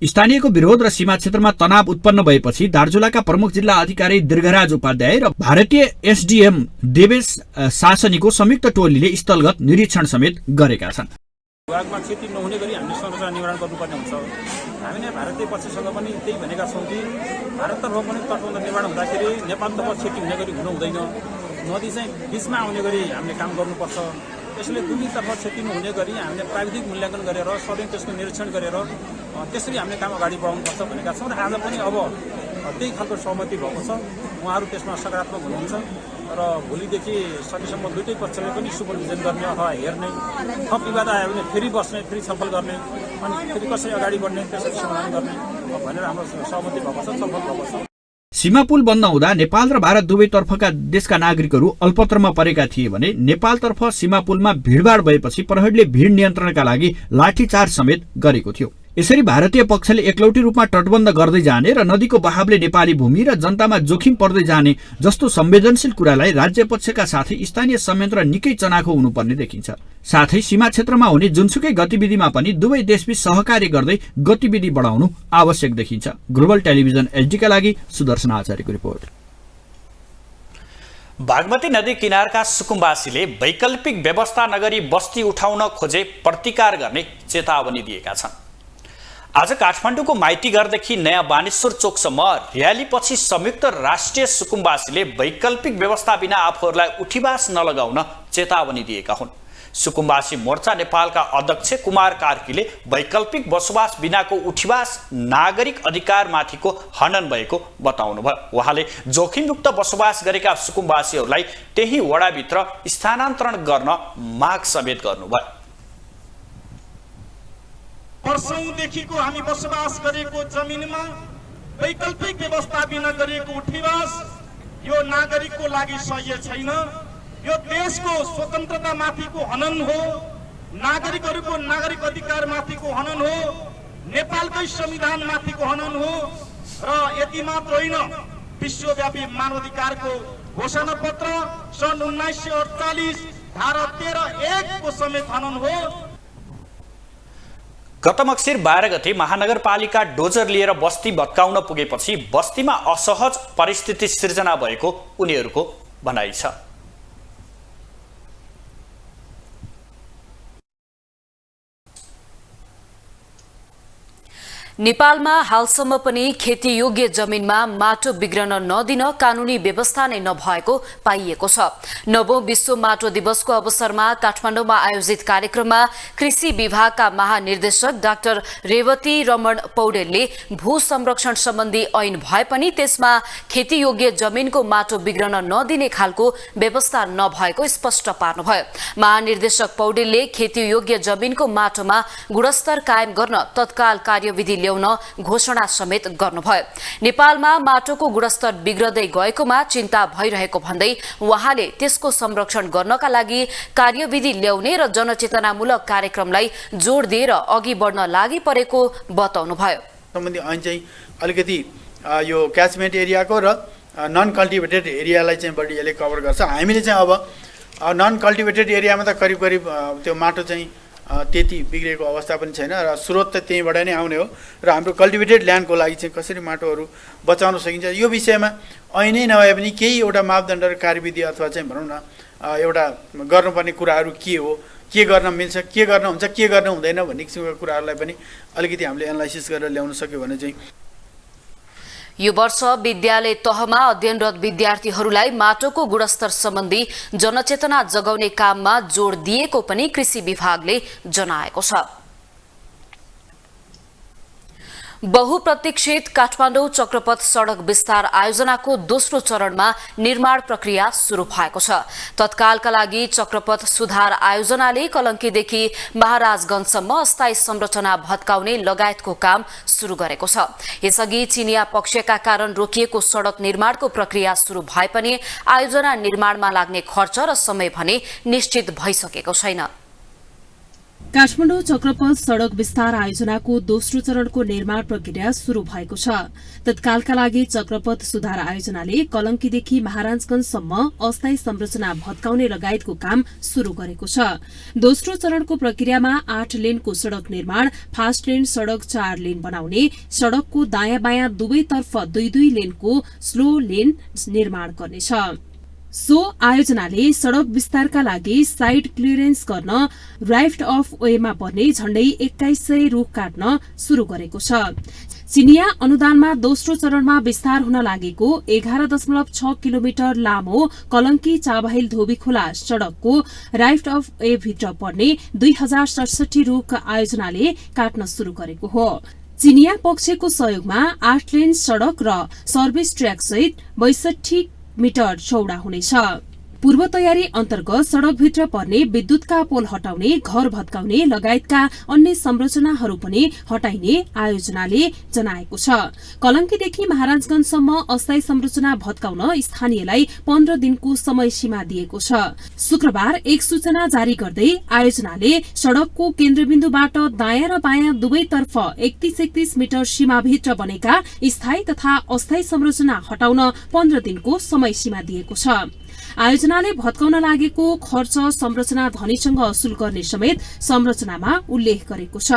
स्थानीयको विरोध र सीमा क्षेत्रमा तनाव उत्पन्न भएपछि दार्चुलाका प्रमुख जिल्ला अधिकारी दीर्घराज उपाध्याय र भारतीय एसडीएम देवेश शासनीको संयुक्त टोलीले स्थलगत निरीक्षण समेत गरेका छन्। विभागमा क्षति नहुने गरी हामीले संरचना निर्माण गर्नुपर्ने हुन्छ। हामीले भारतीय पक्षसँग पनि त्यही भनेका छौँ कि भारततर्फ पनि तटबन्ध निर्माण हुँदाखेरि नेपालतर्फ क्षति हुने गरी हुनु हुँदैन। नदी चाहिँ बिचमा आउने गरी हामीले काम गर्नुपर्छ। त्यसैले दुवैतर्फ क्षति नहुने गरी हामीले प्राविधिक मूल्याङ्कन गरेर सधैँ त्यसको निरीक्षण गरेर त्यसरी हामीले काम अगाडि बढाउनुपर्छ भनेका छौँ र आज पनि अब त्यही खालको सहमति भएको छ। उहाँहरू त्यसमा सकारात्मक हुनुहुन्छ र भोलिदेखि सकेसम्म दुईटै पक्षले पनि सुपरभिजन गर्ने अथवा हेर्ने, थप विवाद आयो भने फेरि बस्ने, फेरि छलफल गर्ने अनि फेरि कसरी अगाडि बढ्ने त्यसरी समाधान गर्ने भनेर हाम्रो सहमति भएको छ, छलफल भएको छ। सीमा पुल बन्द हुँदा नेपाल र भारत दुवै तर्फका देशका नागरिकहरू अल्पत्रमा परेका थिए भने नेपालतर्फ सीमा पुलमा भिडभाड भएपछि प्रहरीले भिड नियन्त्रणका लागि लाठीचार्ज समेत गरेको थियो। यसरी भारतीय पक्षले एकलौटी रूपमा तटबन्ध गर्दै जाने र नदीको बहावले नेपाली भूमि र जनतामा जोखिम पर्दै जाने जस्तो संवेदनशील कुरालाई राज्य पक्षका साथै स्थानीय संयन्त्र निकै चनाखो हुनुपर्ने देखिन्छ। साथै सीमा क्षेत्रमा हुने जुनसुकै गतिविधिमा पनि दुवै देशबीच सहकार्य गर्दै गतिविधि बढाउनु आवश्यक देखिन्छ। ग्लोबल टेलिभिजन एचडीका लागि सुदर्शन आचार्यको रिपोर्ट। बागमती नदी किनारका सुकुम्बासीले वैकल्पिक व्यवस्था नगरी बस्ती उठाउन खोजे प्रतिकार गर्ने चेतावनी दिएका छन्। आज काठमाडौँको माइतीघरदेखि नयाँ बानेश्वर चोकसम्म र्यालीपछि संयुक्त राष्ट्रिय सुकुम्बासीले वैकल्पिक व्यवस्था बिना आफूहरूलाई उठीवास नलगाउन चेतावनी दिएका हुन्। सुकुम्बासी मोर्चा नेपालका अध्यक्ष कुमार कार्कीले वैकल्पिक बसोबास बिनाको उठीवास नागरिक अधिकारमाथिको हनन भएको बताउनुभयो। उहाँले जोखिमयुक्त बसोबास गरेका सुकुम्बासीहरूलाई त्यही वडाभित्र स्थानान्तरण गर्न माग समेत गर्नुभयो। वर्षौंदेखिको हामी बसोबास गरेको जमिनमा वैकल्पिक व्यवस्था बिना गरिएको उठीवास यो नागरिकको लागि सह्य छैन। यो देशको स्वतन्त्रता माथिको हनन हो, नागरिकहरूको नागरिक अधिकार माथिको हनन हो, नेपालकै संविधान माथिको हनन हो र यति मात्र होइन, विश्वव्यापी मानवाधिकारको घोषणा पत्र सन् 1948 धारा 13(1) को समेत हनन हो। गत मक्सिर 12 गते महानगरपालिका डोजर लिएर बस्ती भत्काउन पुगेपछि बस्तीमा असहज परिस्थिति सिर्जना भएको उनीहरूको भनाइ छ। नेपालमा हालसम्म पनि खेतीयोग्य जमिनमा माटो बिग्रन नदिन कानूनी व्यवस्था नै नभएको पाइएको छ। 9औं विश्व माटो दिवसको अवसरमा काठमाडौँमा आयोजित कार्यक्रममा कृषि विभागका महानिर्देशक डाक्टर रेवती रमण पौडेलले भू संरक्षण सम्बन्धी ऐन भए पनि त्यसमा खेतीयोग्य जमिनको माटो बिग्रन नदिने खालको व्यवस्था नभएको स्पष्ट पार्नुभयो। महानिर्देशक पौडेलले खेतीयोग्य जमिनको माटोमा गुणस्तर कायम गर्न तत्काल कार्यविधि ल्याउन घोषणा समेत गर्नुभयो। नेपालमा माटोको गुणस्तर बिग्रदै गएकोमा चिन्ता भइरहेको भन्दै उहाँले त्यसको संरक्षण गर्नका लागि कार्यविधि ल्याउने र जनचेतनामूलक कार्यक्रमलाई जोड दिएर अघि बढ्न लागि परेको बताउनुभयो। सम्बन्धी ऐन चाहिँ अलिकति यो क्याचमेन्ट एरियाको र नन कल्टिभेटेड एरियालाई चाहिँ बढी यसले कभर गर्छ। हामीले चाहिँ अब नन कल्टिभेटेड एरियामा त करिब करिब त्यो माटो चाहिँ त्यति बिग्रेको अवस्था पनि छैन र स्रोत त त्यहीँबाट नै आउने हो र हाम्रो कल्टिभेटेड ल्यान्डको लागि चाहिँ कसरी माटोहरू बचाउन सकिन्छ यो विषयमा ऐनै नभए पनि केही एउटा मापदण्ड र कार्यविधि अथवा चाहिँ भनौँ न एउटा गर्नुपर्ने कुराहरू के हो, के गर्न मिल्छ, के गर्न हुन्छ, के गर्न हुँदैन भन्ने किसिमका कुराहरूलाई पनि अलिकति हामीले एनालाइसिस गरेर ल्याउन सक्यो भने चाहिँ यो वर्ष विद्यालय तहमा अध्ययनरत विद्यार्थीहरूलाई माटोको गुणस्तर सम्बन्धी जनचेतना जगाउने काममा जोड दिएको पनि कृषि विभागले जनाएको छ। बहुप्रतीक्षित काठमाडौँ चक्रपथ सड़क विस्तार आयोजनाको दोस्रो चरणमा निर्माण प्रक्रिया शुरू भएको छ। तत्कालका लागि चक्रपथ सुधार आयोजनाले कलंकीदेखि महाराजगंजसम्म अस्थायी संरचना भत्काउने लगायतको काम शुरू गरेको छ। यसअघि चिनिया पक्षका कारण रोकिएको सड़क निर्माणको प्रक्रिया शुरू भए पनि आयोजना निर्माणमा लाग्ने खर्च र समय भने निश्चित भइसकेको छैन। काठमाडौँ चक्रपथ सड़क विस्तार आयोजनाको दोस्रो चरणको निर्माण प्रक्रिया शुरू भएको छ। तत्कालका लागि चक्रपथ सुधार आयोजनाले कलंकीदेखि महाराजगंजसम्म अस्थायी संरचना भत्काउने लगायतको काम शुरू गरेको छ। दोस्रो चरणको प्रक्रियामा 8 लेनको सड़क निर्माण, फास्ट लेन सड़क 4 लेन बनाउने, सड़कको दायाँ बायाँ दुवैतर्फ 2-2 लेनको स्लो लेन निर्माण गर्नेछ। सो आयोजनाले सड़क विस्तारका लागि साइड क्लियरेन्स गर्न राइट अफ वेमा पर्ने झण्डै 2100 रूख काट्न शुरू गरेको छ। चिनिया अनुदानमा दोस्रो चरणमा विस्तार हुन लागेको 11.6 किलोमिटर लामो कलंकी चाबहिल धोबीखोला सड़कको राइट अफ वे भित्र पर्ने 2067 रूख आयोजनाले काट्न शुरू गरेको हो। चिनिया पक्षको सहयोगमा 8 लेन सड़क र सर्भिस ट्र्याक सहित 62 मिटर चौड़ा हुनेछ। पूर्व तयारी अन्तर्गत सड़कभित्र पर्ने विद्युतका पोल हटाउने, घर भत्काउने लगायतका अन्य संरचनाहरू पनि हटाइने आयोजनाले जनाएको छ। कलंकीदेखि महाराजगंजसम्म अस्थायी संरचना भत्काउन स्थानीयलाई 15 दिनको समय सीमा दिएको छ। शुक्रबार एक सूचना जारी गर्दै आयोजनाले सड़कको केन्द्रबिन्दुबाट दायाँ र बायाँ दुवैतर्फ 31 मिटर सीमाभित्र बनेका स्थायी तथा अस्थायी संरचना हटाउन 15 दिनको समय सीमा दिएको छ। आयोजनाले भत्काउन लागेको खर्च संरचना धनीसँग असुल गर्ने समेत संरचनामा उल्लेख गरेको छ।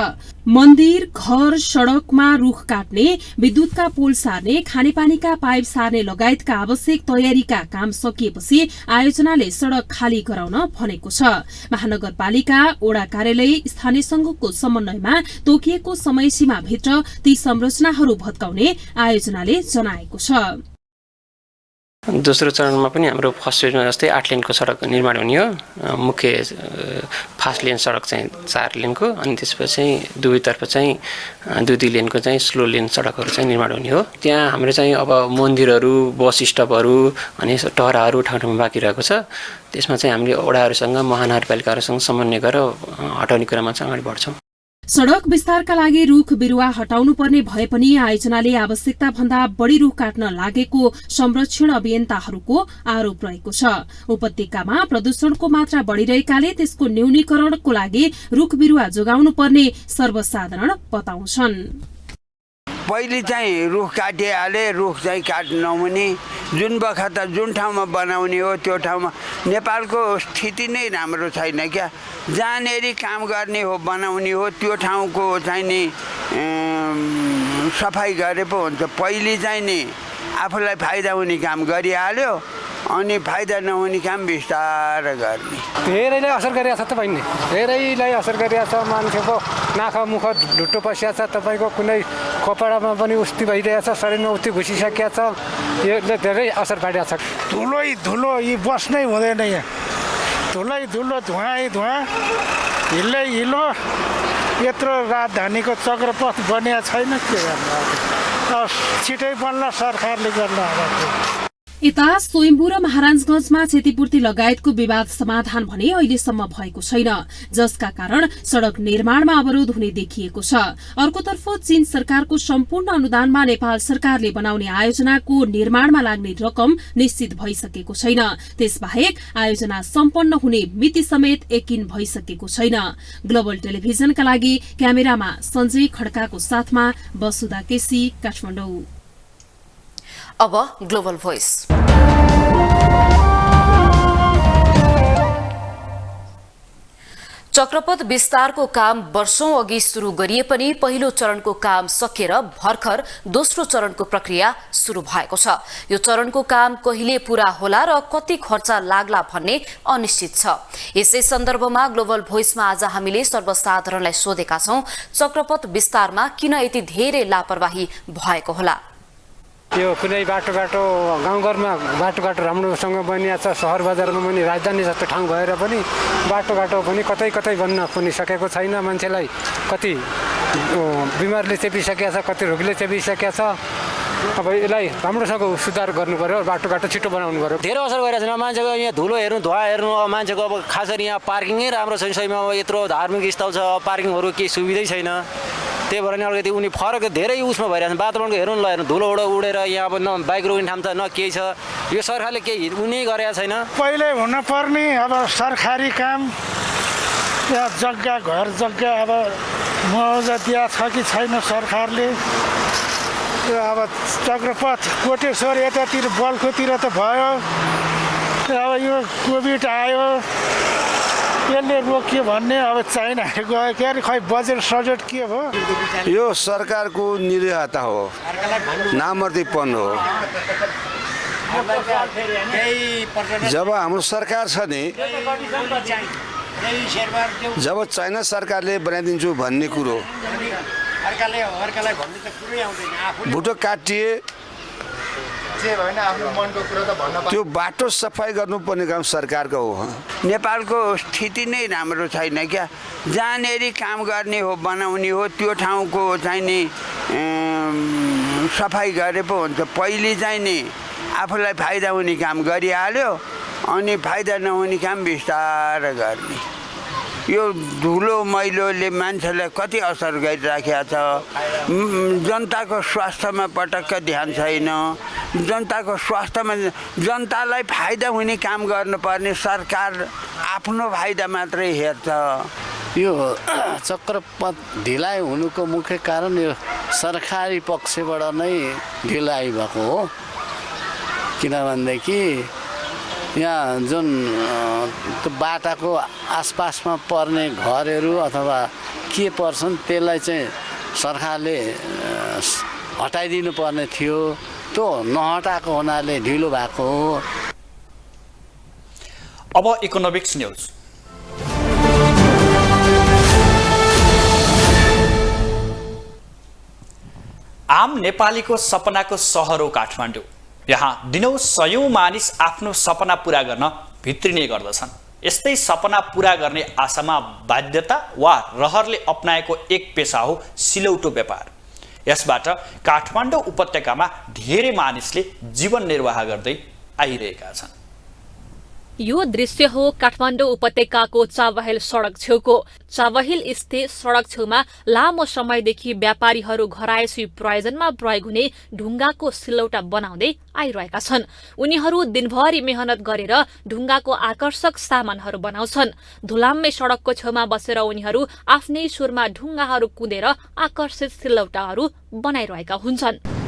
मन्दिर, घर, सड़कमा रूख काट्ने, विद्युतका पोल सार्ने, खानेपानीका पाइप सार्ने लगायतका आवश्यक तयारीका काम सकिएपछि आयोजनाले सड़क खाली गराउन भनेको छ। महानगरपालिका, ओडा कार्यालय, स्थानीय संघको समन्वयमा तोकिएको समय सीमाभित्र ती संरचनाहरू भत्काउने आयोजनाले जनाएको छ। दोस्रो चरणमा पनि हाम्रो फर्स्ट चरणमा जस्तै 8 लेनको सडक निर्माण हुने हो। मुख्य फास्ट लेन सडक चाहिँ 4 लेनको, अनि त्यसपछि चाहिँ दुवैतर्फ चाहिँ 2-2 लेनको चाहिँ स्लो लेन सडकहरू चाहिँ निर्माण हुने हो। त्यहाँ हाम्रो चाहिँ अब मन्दिरहरू, बस स्टपहरू अनि टहराहरू ठाउँ ठाउँमा बाँकी रहेको छ। त्यसमा चाहिँ हामीले ओडाहरूसँग, महानगरपालिकाहरूसँग समन्वय गरेर हटाउने कुरामा चाहिँ अगाडि बढ्छौँ। सड़क विस्तारका लागि रूख बिरुवा हटाउनु पर्ने भए पनि आयोजनाले आवश्यकता भन्दा बढ़ी रूख काट्न लागेको संरक्षण अभियन्ताहरूको आरोप रहेको छ। उपत्यकामा प्रदूषणको मात्रा बढ़िरहेकाले त्यसको न्यूनीकरणको लागि रूख बिरुवा जोगाउनु पर्ने सर्वसाधारण बताउँछन्। पहिले चाहिँ रुख काटिहाले, रुख चाहिँ काट्नु नहुने, जुन बखत जुन ठाउँमा बनाउने हो त्यो ठाउँमा नेपालको स्थिति नै राम्रो छैन क्या। जहाँनेरि काम गर्ने हो, बनाउने हो, त्यो ठाउँको चाहिँ नि सफाई गरे पो हुन्छ। पहिले चाहिँ नि आफूलाई फाइदा हुने काम गरिहाल्यो, अनि फाइदा नहुने काम बिस्तारै गर्ने। धेरैलाई असर गरिरहेको छ तपाईँले, धेरैलाई असर गरिरहेको छ। मान्छेको नाखा मुख ढुट्टो पसिएको छ, तपाईँको कुनै कपडामा पनि उस्ती भइरहेको छ, शरीरमा उस्ती घुसिसकेको छ। यसले धेरै असर पारिरहेको छ। धुलै धुलो, यी बस्नै हुँदैन यहाँ। धुलै धुलो, धुवाँ धुवाँ, हिलै हिलो। यत्रो राजधानीको चक्रपथ बनिया छैन, के गर्नु। छिटै बन्ला, सरकारले गर्नु अब। यता स्वयम्भू र महाराजगंजमा क्षतिपूर्ति लगायतको विवाद समाधान भने अहिलेसम्म भएको छैन, जसका कारण सड़क निर्माणमा अवरोध हुने देखिएको छ। अर्कोतर्फ चीन सरकारको सम्पूर्ण अनुदानमा नेपाल सरकारले बनाउने आयोजनाको निर्माणमा लाग्ने रकम निश्चित भइसकेको छैन। त्यसबाहेक आयोजना सम्पन्न हुने मिति समेत यकिन भइसकेको छैन। ग्लोबल टेलिभिजनका लागि क्यामेरामा सञ्जय खड्काको साथमा वसुधा केसी, काठमाडौँ। अब ग्लोबल भोइस। चक्रपथ विस्तारको काम वर्षौं अघि शुरू गरिए पनि पहिलो चरणको काम सकिएर भर्खर दोस्रो चरणको प्रक्रिया शुरू भएको छ। यो चरणको काम कहिले पूरा होला र कति खर्च लाग्ला भन्ने अनिश्चित छ। यसै सन्दर्भमा ग्लोबल भोइसमा आज हामीले सर्वसाधारणलाई सोधेका छौं, चक्रपथ विस्तारमा किन यति धेरै लापरवाही भएको होला। यो कुनै बाटो गाउँघरमा बाटो राम्रोसँग बनिएको छ, सहर बजारमा पनि राजधानी जस्तो ठाउँ भएर पनि बाटो पनि कतै बन्न पनि सकेको छैन। मान्छेलाई कति बिमारले चेपिसकेको छ, कति रोगीले चेपिसकेको छ। अब यसलाई राम्रोसँग सुधार गर्नु पर्यो, बाटोघाटो छिटो बनाउनु पर्यो। धेरै असर गरिरहेको छैन मान्छेको। यहाँ धुलो हेर्नु, धुवा हेर्नु, अब मान्छेको अब खास गरी यहाँ पार्किङै राम्रो छैन। सहीमा अब यत्रो धार्मिक स्थल छ, पार्किङहरू केही सुविधै छैन। त्यही भएर नि अलिकति उनी फरक धेरै उसमा भइरहेको छ। वातावरणको हेर्नु ल, हेर्नु धुलो उडेर यहाँ अब न बाइक रोक्ने ठाउँ छ न केही छ। यो सरकारले केही उनी गरेको छैन। पहिले हुनुपर्ने अब सरकारी काम यहाँ जग्गा घर जग्गा अब मुआवजा दिया छ कि छैन सरकारले। अब चक्रपथ कोटेश्वर यतातिर बल्खोतिर त भयो, अब यो कोभिड आयो यसले रोकियो भन्ने अब चाइना गयो के अरे, खै बजेट सजेट के भयो। यो सरकारको निर्दयता हो, नामर्दीपन हो। जब हाम्रो सरकार छ नि, जब चाइना सरकारले बनाइदिन्छु भन्ने कुरो भुटो काटिए त्यो बाटो सफाइ गर्नुपर्ने काम सरकारको हो। नेपालको स्थिति नै राम्रो छैन क्या। जहाँनेर काम गर्ने हो, बनाउने हो, त्यो ठाउँको चाहिँ नि सफाइ गरे पो हुन्छ। पहिले चाहिँ नि आफूलाई फाइदा हुने काम गरिहाल्यो, अनि फाइदा नहुने काम बिस्तारै गर्ने। यो धुलो मैलोले मान्छेलाई कति असर गरिराखेको छ। जनताको स्वास्थ्यमा पटक्क ध्यान छैन। जनताको स्वास्थ्यमा जनतालाई फाइदा हुने काम गर्नुपर्ने सरकार आफ्नो फाइदा मात्रै हेर्छ। यो चक्रपथ ढिलाइ हुनुको मुख्य कारण यो सरकारी पक्षबाट नै ढिलाइ भएको हो। किनभनेदेखि यहाँ जुन त्यो बाटाको आसपासमा पर्ने घरहरू अथवा के पर्छन् त्यसलाई चाहिँ सरकारले हटाइदिनु पर्ने थियो, त्यो नहटाएको हुनाले ढिलो भएको हो। अब इकोनोमिक्स न्यूज। आम नेपालीको सपनाको सहर हो काठमाडौँ। यहाँ दिनौं सयौं मानिस आफ्नो सपना पूरा गर्न भित्रिने गर्दछन्। यस्तै सपना पूरा गर्ने आशामा बाध्यता वा रहरले अपनाएको एक पेशा हो सिलौटो व्यापार। यसबाट काठमाडौँ उपत्यकामा धेरै मानिसले जीवन निर्वाह गर्दै आइरहेका छन्। यो दृश्य हो काठमाडौँ उपत्यकाको चाबहिल सडक छेउको। चाबहिल स्थित सडक छेउमा लामो समयदेखि व्यापारीहरू घरायसी प्रयोजनमा प्रयोग हुने ढुङ्गाको सिलौटा बनाउँदै आइरहेका छन्। उनीहरू दिनभरि मेहनत गरेर ढुङ्गाको आकर्षक सामानहरू बनाउँछन्। धुलाम्मे सडकको छेउमा बसेर उनीहरू आफ्नै सुरमा ढुङ्गाहरू कुदेर आकर्षित सिलौटाहरू बनाइरहेका हुन्छन्।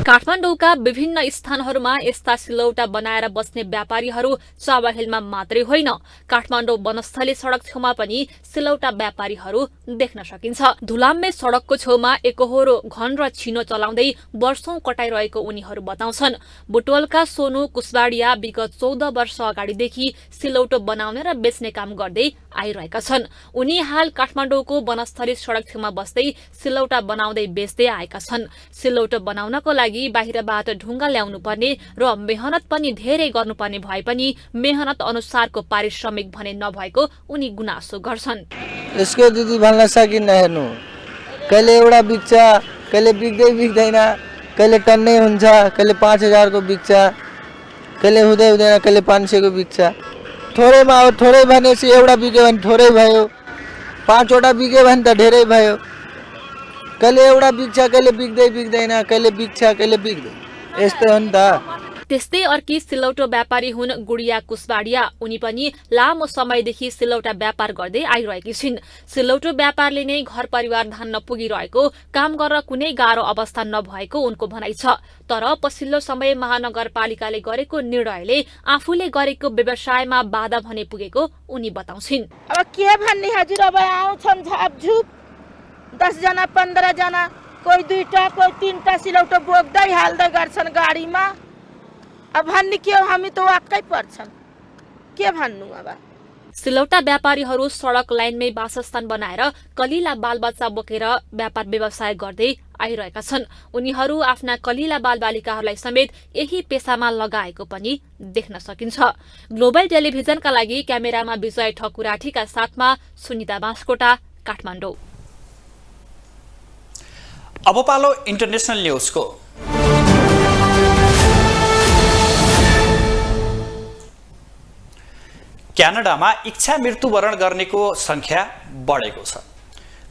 काठमाडौँका विभिन्न स्थानहरूमा यस्ता सिलौटा बनाएर बस्ने व्यापारीहरू चाबहिलमा मात्रै होइन, काठमाडौँ वनस्थली सडक छेउमा पनि सिलौटा व्यापारीहरू देख्न सकिन्छ। धुलाम्मे सडकको छेउमा एकहोरो घन र छिनो चलाउँदै वर्षौं कटाइरहेको उनीहरू बताउँछन्। बुटवलका सोनु कुशवाडिया विगत 14 वर्ष अगाडिदेखि सिलौटो बनाउने र बेच्ने काम गर्दै आइरहेका छन्। उनी हाल काठमाडौँको वनस्थली सडक छेउमा बस्दै सिलौटा बनाउँदै बेच्दै आएका छन्। सिलौटो बनाउनको लागि बाहिरबाट ढुङ्गा ल्याउनु पर्ने र मेहनत पनि धेरै गर्नुपर्ने भए पनि मेहनत अनुसारको पारिश्रमिक भने नभएको उनी गुनासो गर्छन्। यसको दिदी भन्न सकिन्न। हेर्नु, कहिले एउटा बिक्छ, कहिले बिक्दैन, कहिले टन्नै हुन्छ, कहिले 5000 को बिक्छ, कहिले हुँदैन, कहिले 500 को बिक्छ। थोरैमा अब थोरै भनेपछि एउटा बिक्यो भने थोरै भयो, 5 वटा बिक्यो भने त धेरै भयो। कहिले एउटा बिक्छ, कहिले बिक्दैन, कहिले बिक्छ, कहिले बिक्दैन, यस्तो हो नि त। त्यस्तै अर्की सिलौटो व्यापारी हुन् गुडिया कुशवाडिया। उनी पनि लामो समयदेखि सिलौटा व्यापार गर्दै आइरहेकी छिन्। सिलौटो व्यापारले नै घर परिवार धान्न पुगिरहेको, काम गर्न कुनै गाह्रो अवस्था नभएको उनको भनाइ छ। तर पछिल्लो समय महानगरपालिकाले गरेको निर्णयले आफूले गरेको व्यवसायमा बाधा भने पुगेको उनी बताउँछिन्। अब के भन्ने हजुर, अब आउँछन् झापझुप 10 जना 15 जना, कोही 2टा कोही 3टा सिलौटो बोक्दै हाल्दै गर्छन् गाडीमा। अब भन्ने के हो, हामी त वाक्कै पर्छन्, के भन्नु अब। सिलौटा व्यापारीहरू सडक लाइनमै वासस्थान बनाएर कलिला बालबच्चा बोकेर व्यापार व्यवसाय गर्दै आइरहेका छन्। उनीहरू आफ्ना कलिला बालबालिकाहरूलाई समेत यही पेसामा लगाएको पनि देख्न सकिन्छ। ग्लोबल टेलिभिजनका लागि क्यामेरामा विजय ठकुराठीका साथमा सुनिता बाँसकोटा, काठमाडौँ। अब पालो इन्टरनेसनल न्युजको। क्यानाडामा इच्छा मृत्युवरण गर्नेको संख्या बढेको छ।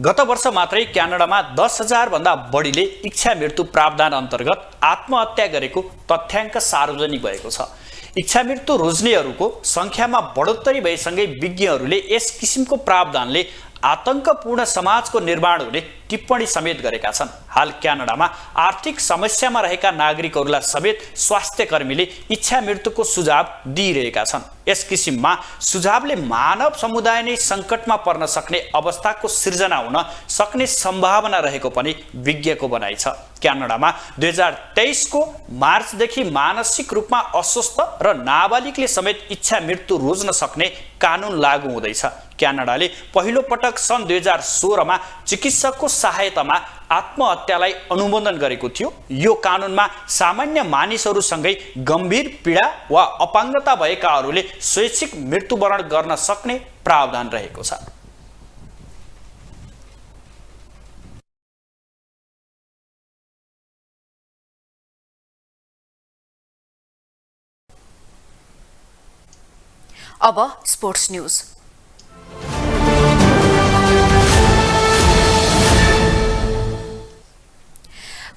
गत वर्ष मात्रै क्यानाडामा 10,000 भन्दा बढीले इच्छा मृत्यु प्रावधान अन्तर्गत आत्महत्या गरेको तथ्याङ्क सार्वजनिक भएको छ। इच्छा मृत्यु रोज्नेहरूको संख्यामा बढोत्तरी भएसँगै विज्ञहरूले यस किसिमको प्रावधानले आतंकपूर्ण समाजको निर्माण हुने टिप्पणी समेत गरेका छन्। हाल क्यानाडामा आर्थिक समस्यामा रहेका नागरिकहरूलाई समेत स्वास्थ्य कर्मीले इच्छा मृत्युको सुझाव दिइरहेका छन्। यस किसिममा सुझावले मानव समुदाय नै सङ्कटमा पर्न सक्ने अवस्थाको सिर्जना हुन सक्ने सम्भावना रहेको पनि विज्ञको भनाइ छ। क्यानाडामा 2023 को मार्चदेखि मानसिक रूपमा अस्वस्थ र नाबालिगले समेत इच्छा मृत्यु रोज्न सक्ने कानुन लागू हुँदैछ। क्यानाडाले पहिलो पटक सन् 2016 मा चिकित्सकको सहायतामा आत्महत्यालाई अनुमोदन गरेको थियो। यो कानुनमा सामान्य मानिसहरूसँगै गम्भीर पीडा वा अपाङ्गता भएकाहरूले स्वैच्छिक मृत्युवरण गर्न सक्ने प्रावधान रहेको छ। अब स्पोर्ट्स न्यूज।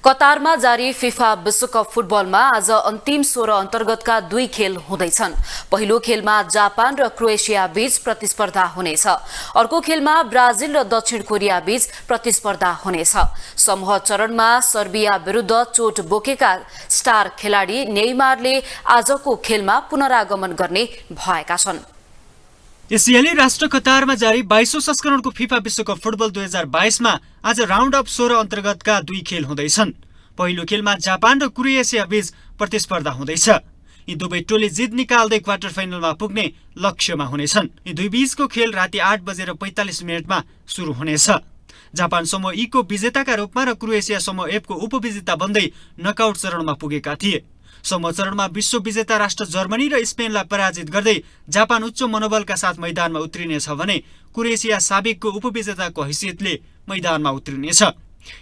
कतारमा जारी फिफा विश्वकप फुटबलमा आज अन्तिम 16 अन्तर्गतका 2 खेल हुँदैछन्। पहिलो खेलमा जापान र क्रोएसिया बीच प्रतिस्पर्धा हुनेछ। अर्को खेलमा ब्राजिल र दक्षिण कोरिया बीच प्रतिस्पर्धा हुनेछ। समूह चरणमा सर्बिया विरुद्ध चोट बोकेका स्टार खेलाडी नेइमारले आजको खेलमा पुनरागमन गर्ने भएका छन्। एसियाली राष्ट्र कतारमा जारी 22औं संस्करणको फिफा विश्वकप फुटबल 2022 मा आज राउन्ड अफ 16 अन्तर्गतका 2 खेल हुँदैछन्। पहिलो खेलमा जापान र क्रोएसिया बीच प्रतिस्पर्धा हुँदैछ। यी दुवै टोली जित निकाल्दै क्वार्टर फाइनलमा पुग्ने लक्ष्यमा हुनेछन्। यी दुई बीचको खेल राति 8:45 मा सुरु हुनेछ। जापान समूह ई को विजेताका रूपमा र क्रोएसिया समूह एफ को उपविजेता बन्दै नकआउट चरणमा पुगेका थिए। समूह चरणमा विश्व विजेता राष्ट्र जर्मनी र स्पेनलाई पराजित गर्दै जापान उच्च मनोबलका साथ मैदानमा उत्रिनेछ भने क्रोएसिया साबिकको उपविजेताको हैसियतले मैदानमा उत्रिनेछ।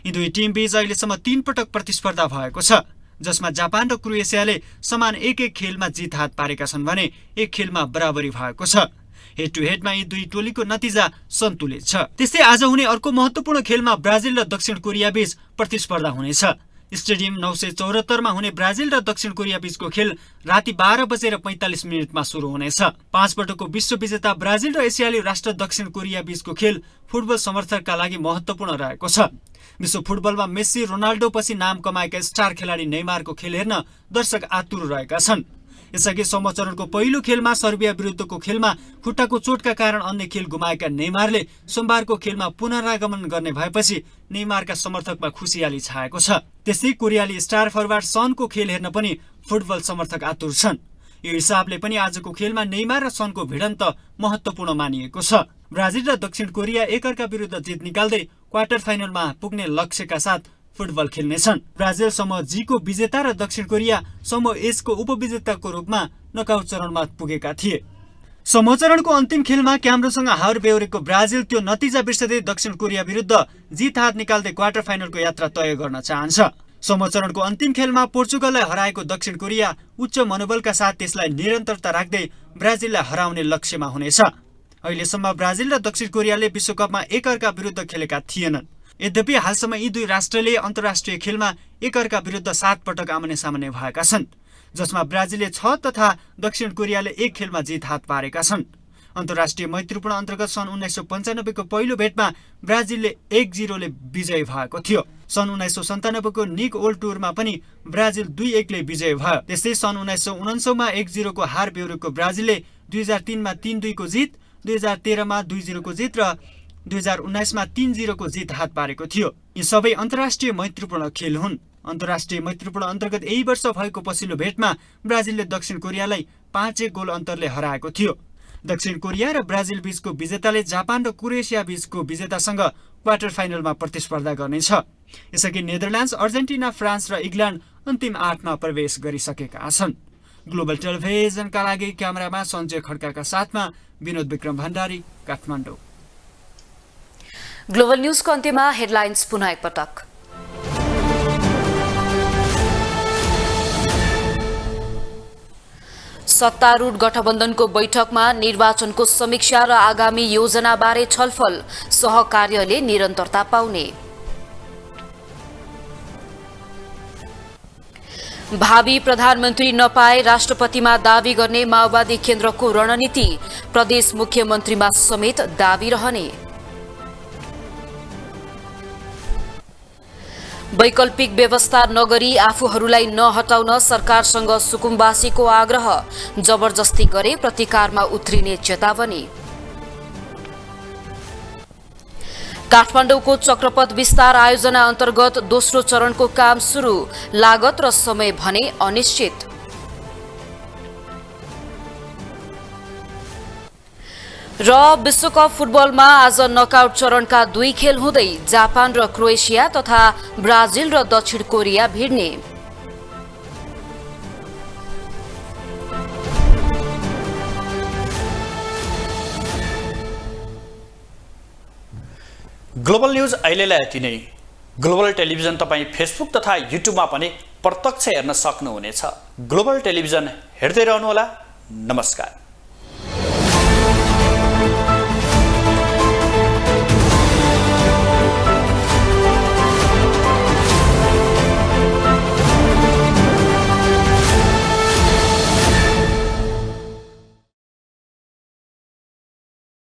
यी दुई टिम बीच अहिलेसम्म 3 पटक प्रतिस्पर्धा भएको छ, जसमा जापान र क्रोएसियाले समान एक खेलमा जित हात पारेका छन् भने एक खेलमा बराबरी भएको छ। हेड टु हेडमा यी दुई टोलीको नतिजा सन्तुलित छ। त्यस्तै आज हुने अर्को महत्त्वपूर्ण खेलमा ब्राजिल र दक्षिण कोरिया बीच प्रतिस्पर्धा हुनेछ। स्टेडियम 974 मा हुने ब्राजिल र दक्षिण कोरिया बीचको खेल राति 12:45 मा सुरु हुनेछ। 5 पटकको विश्व विजेता ब्राजिल र एसियाली राष्ट्र दक्षिण कोरिया बीचको खेल फुटबल समर्थकका लागि महत्त्वपूर्ण रहेको छ। विश्व फुटबलमा मेस्सी, रोनाल्डो पछि नाम कमाएका स्टार खेलाडी नेइमारको खेल हेर्न दर्शक आतुर रहेका छन्। यसअघि समूह चरणको पहिलो खेलमा सर्बिया विरुद्धको खेलमा खुट्टाको चोटका कारण अन्य खेल गुमाएका नेइमारले सोमबारको खेलमा पुनरागमन गर्ने भएपछि नेइमारका समर्थकमा खुसियाली छाएको छ। त्यसै कोरियाली स्टार फरवार्ड सनको खेल हेर्न पनि फुटबल समर्थक आतुर छन्। यो हिसाबले पनि आजको खेलमा नेइमार र सनको भिडन्त महत्त्वपूर्ण मानिएको छ। ब्राजिल र दक्षिण कोरिया एकअर्का विरुद्ध जित निकाल्दै क्वार्टर फाइनलमा पुग्ने लक्ष्यका साथ फुटबल खेल्नेछन्। ब्राजिल समूह जी को विजेता र दक्षिण कोरिया समूह एस को उपविजेताको रूपमा नकआउट चरणमा पुगेका थिए। समूह चरणको अन्तिम खेलमा क्यामरूसँग हार बेहोरेको ब्राजिल त्यो नतिजा बिर्सदै दक्षिण कोरिया विरुद्ध जित हात निकाल्दै क्वार्टर फाइनलको यात्रा तय गर्न चाहन्छ। समूह चरणको अन्तिम खेलमा पोर्चुगललाई हराएको दक्षिण कोरिया उच्च मनोबलका साथ त्यसलाई निरन्तरता राख्दै ब्राजिललाई हराउने लक्ष्यमा हुनेछ। अहिलेसम्म ब्राजिल र दक्षिण कोरियाले विश्वकपमा एकअर्का विरुद्ध खेलेका थिएनन्। यद्यपि हालसम्म यी दुई राष्ट्रले अन्तर्राष्ट्रिय खेलमा एकअर्का विरुद्ध 7 पटक आमने सामने भएका छन्, जसमा ब्राजिलले 6 तथा दक्षिण कोरियाले 1 खेलमा जित हात पारेका छन्। अन्तर्राष्ट्रिय मैत्रीपूर्ण अन्तर्गत सन् 1995 को पहिलो भेटमा ब्राजिलले 1-0 ले विजयी भएको थियो। सन् 1997 को निक ओल्ड टुरमा पनि ब्राजिल 2-1 ले विजयी भयो। त्यस्तै सन् 1999 मा 1-0 को हार बेहोरेको ब्राजिलले 2003 मा 3-2 को जित, 2013 मा 2-0 को जित र 2019 मा 3-0 को जित हात पारेको थियो। यी सबै अन्तर्राष्ट्रिय मैत्रीपूर्ण खेल हुन्। अन्तर्राष्ट्रिय मैत्रीपूर्ण अन्तर्गत यही वर्ष भएको पछिल्लो भेटमा ब्राजिलले दक्षिण कोरियालाई 5-1 गोल अन्तरले हराएको थियो। दक्षिण कोरिया र ब्राजिल बीचको विजेताले जापान र क्रोएसिया बीचको विजेतासँग क्वार्टर फाइनलमा प्रतिस्पर्धा गर्नेछ। यसअघि नेदरल्यान्ड्स, अर्जेन्टिना, फ्रान्स र इङ्ल्यान्ड अन्तिम 8मा प्रवेश गरिसकेका छन्। ग्लोबल टेलिभिजनका लागि क्यामेरामा सञ्जय खड्काका साथमा विनोद विक्रम भण्डारी, काठमाडौँ। ग्लोबल न्यूजको अन्त्यमा हेडलाइन्स पुनः एकपटक। सत्तारूढ गठबन्धनको बैठकमा निर्वाचनको समीक्षा र आगामी योजनाबारे छलफल, सहकार्यले निरन्तरता पाउने। भावी प्रधानमन्त्री नपाए राष्ट्रपतिमा दावी गर्ने माओवादी केन्द्रको रणनीति, प्रदेश मुख्यमन्त्रीमा समेत दावी रहने। वैकल्पिक व्यवस्था नगरी आफूहरूलाई नहटाउन सरकारसँग सुकुम्बासीको आग्रह, जबरजस्ती गरे प्रतिकारमा उत्रिने चेतावनी। काठमाडौँको चक्रपथ विस्तार आयोजना अन्तर्गत दोस्रो चरणको काम सुरु, लागत र समय भने अनिश्चित। र विश्वकप फुटबलमा आज नकआउट चरणका 2 खेल हुँदै जापान र क्रोएसिया तथा ब्राजिल र दक्षिण कोरिया भिड्ने। ग्लोबल न्यूज अहिलेलाई यति नै। ग्लोबल टेलिभिजन तपाईँ फेसबुक तथा युट्युबमा पनि प्रत्यक्ष हेर्न सक्नुहुनेछ। ग्लोबल टेलिभिजन हेर्दै रहनुहोला। नमस्कार।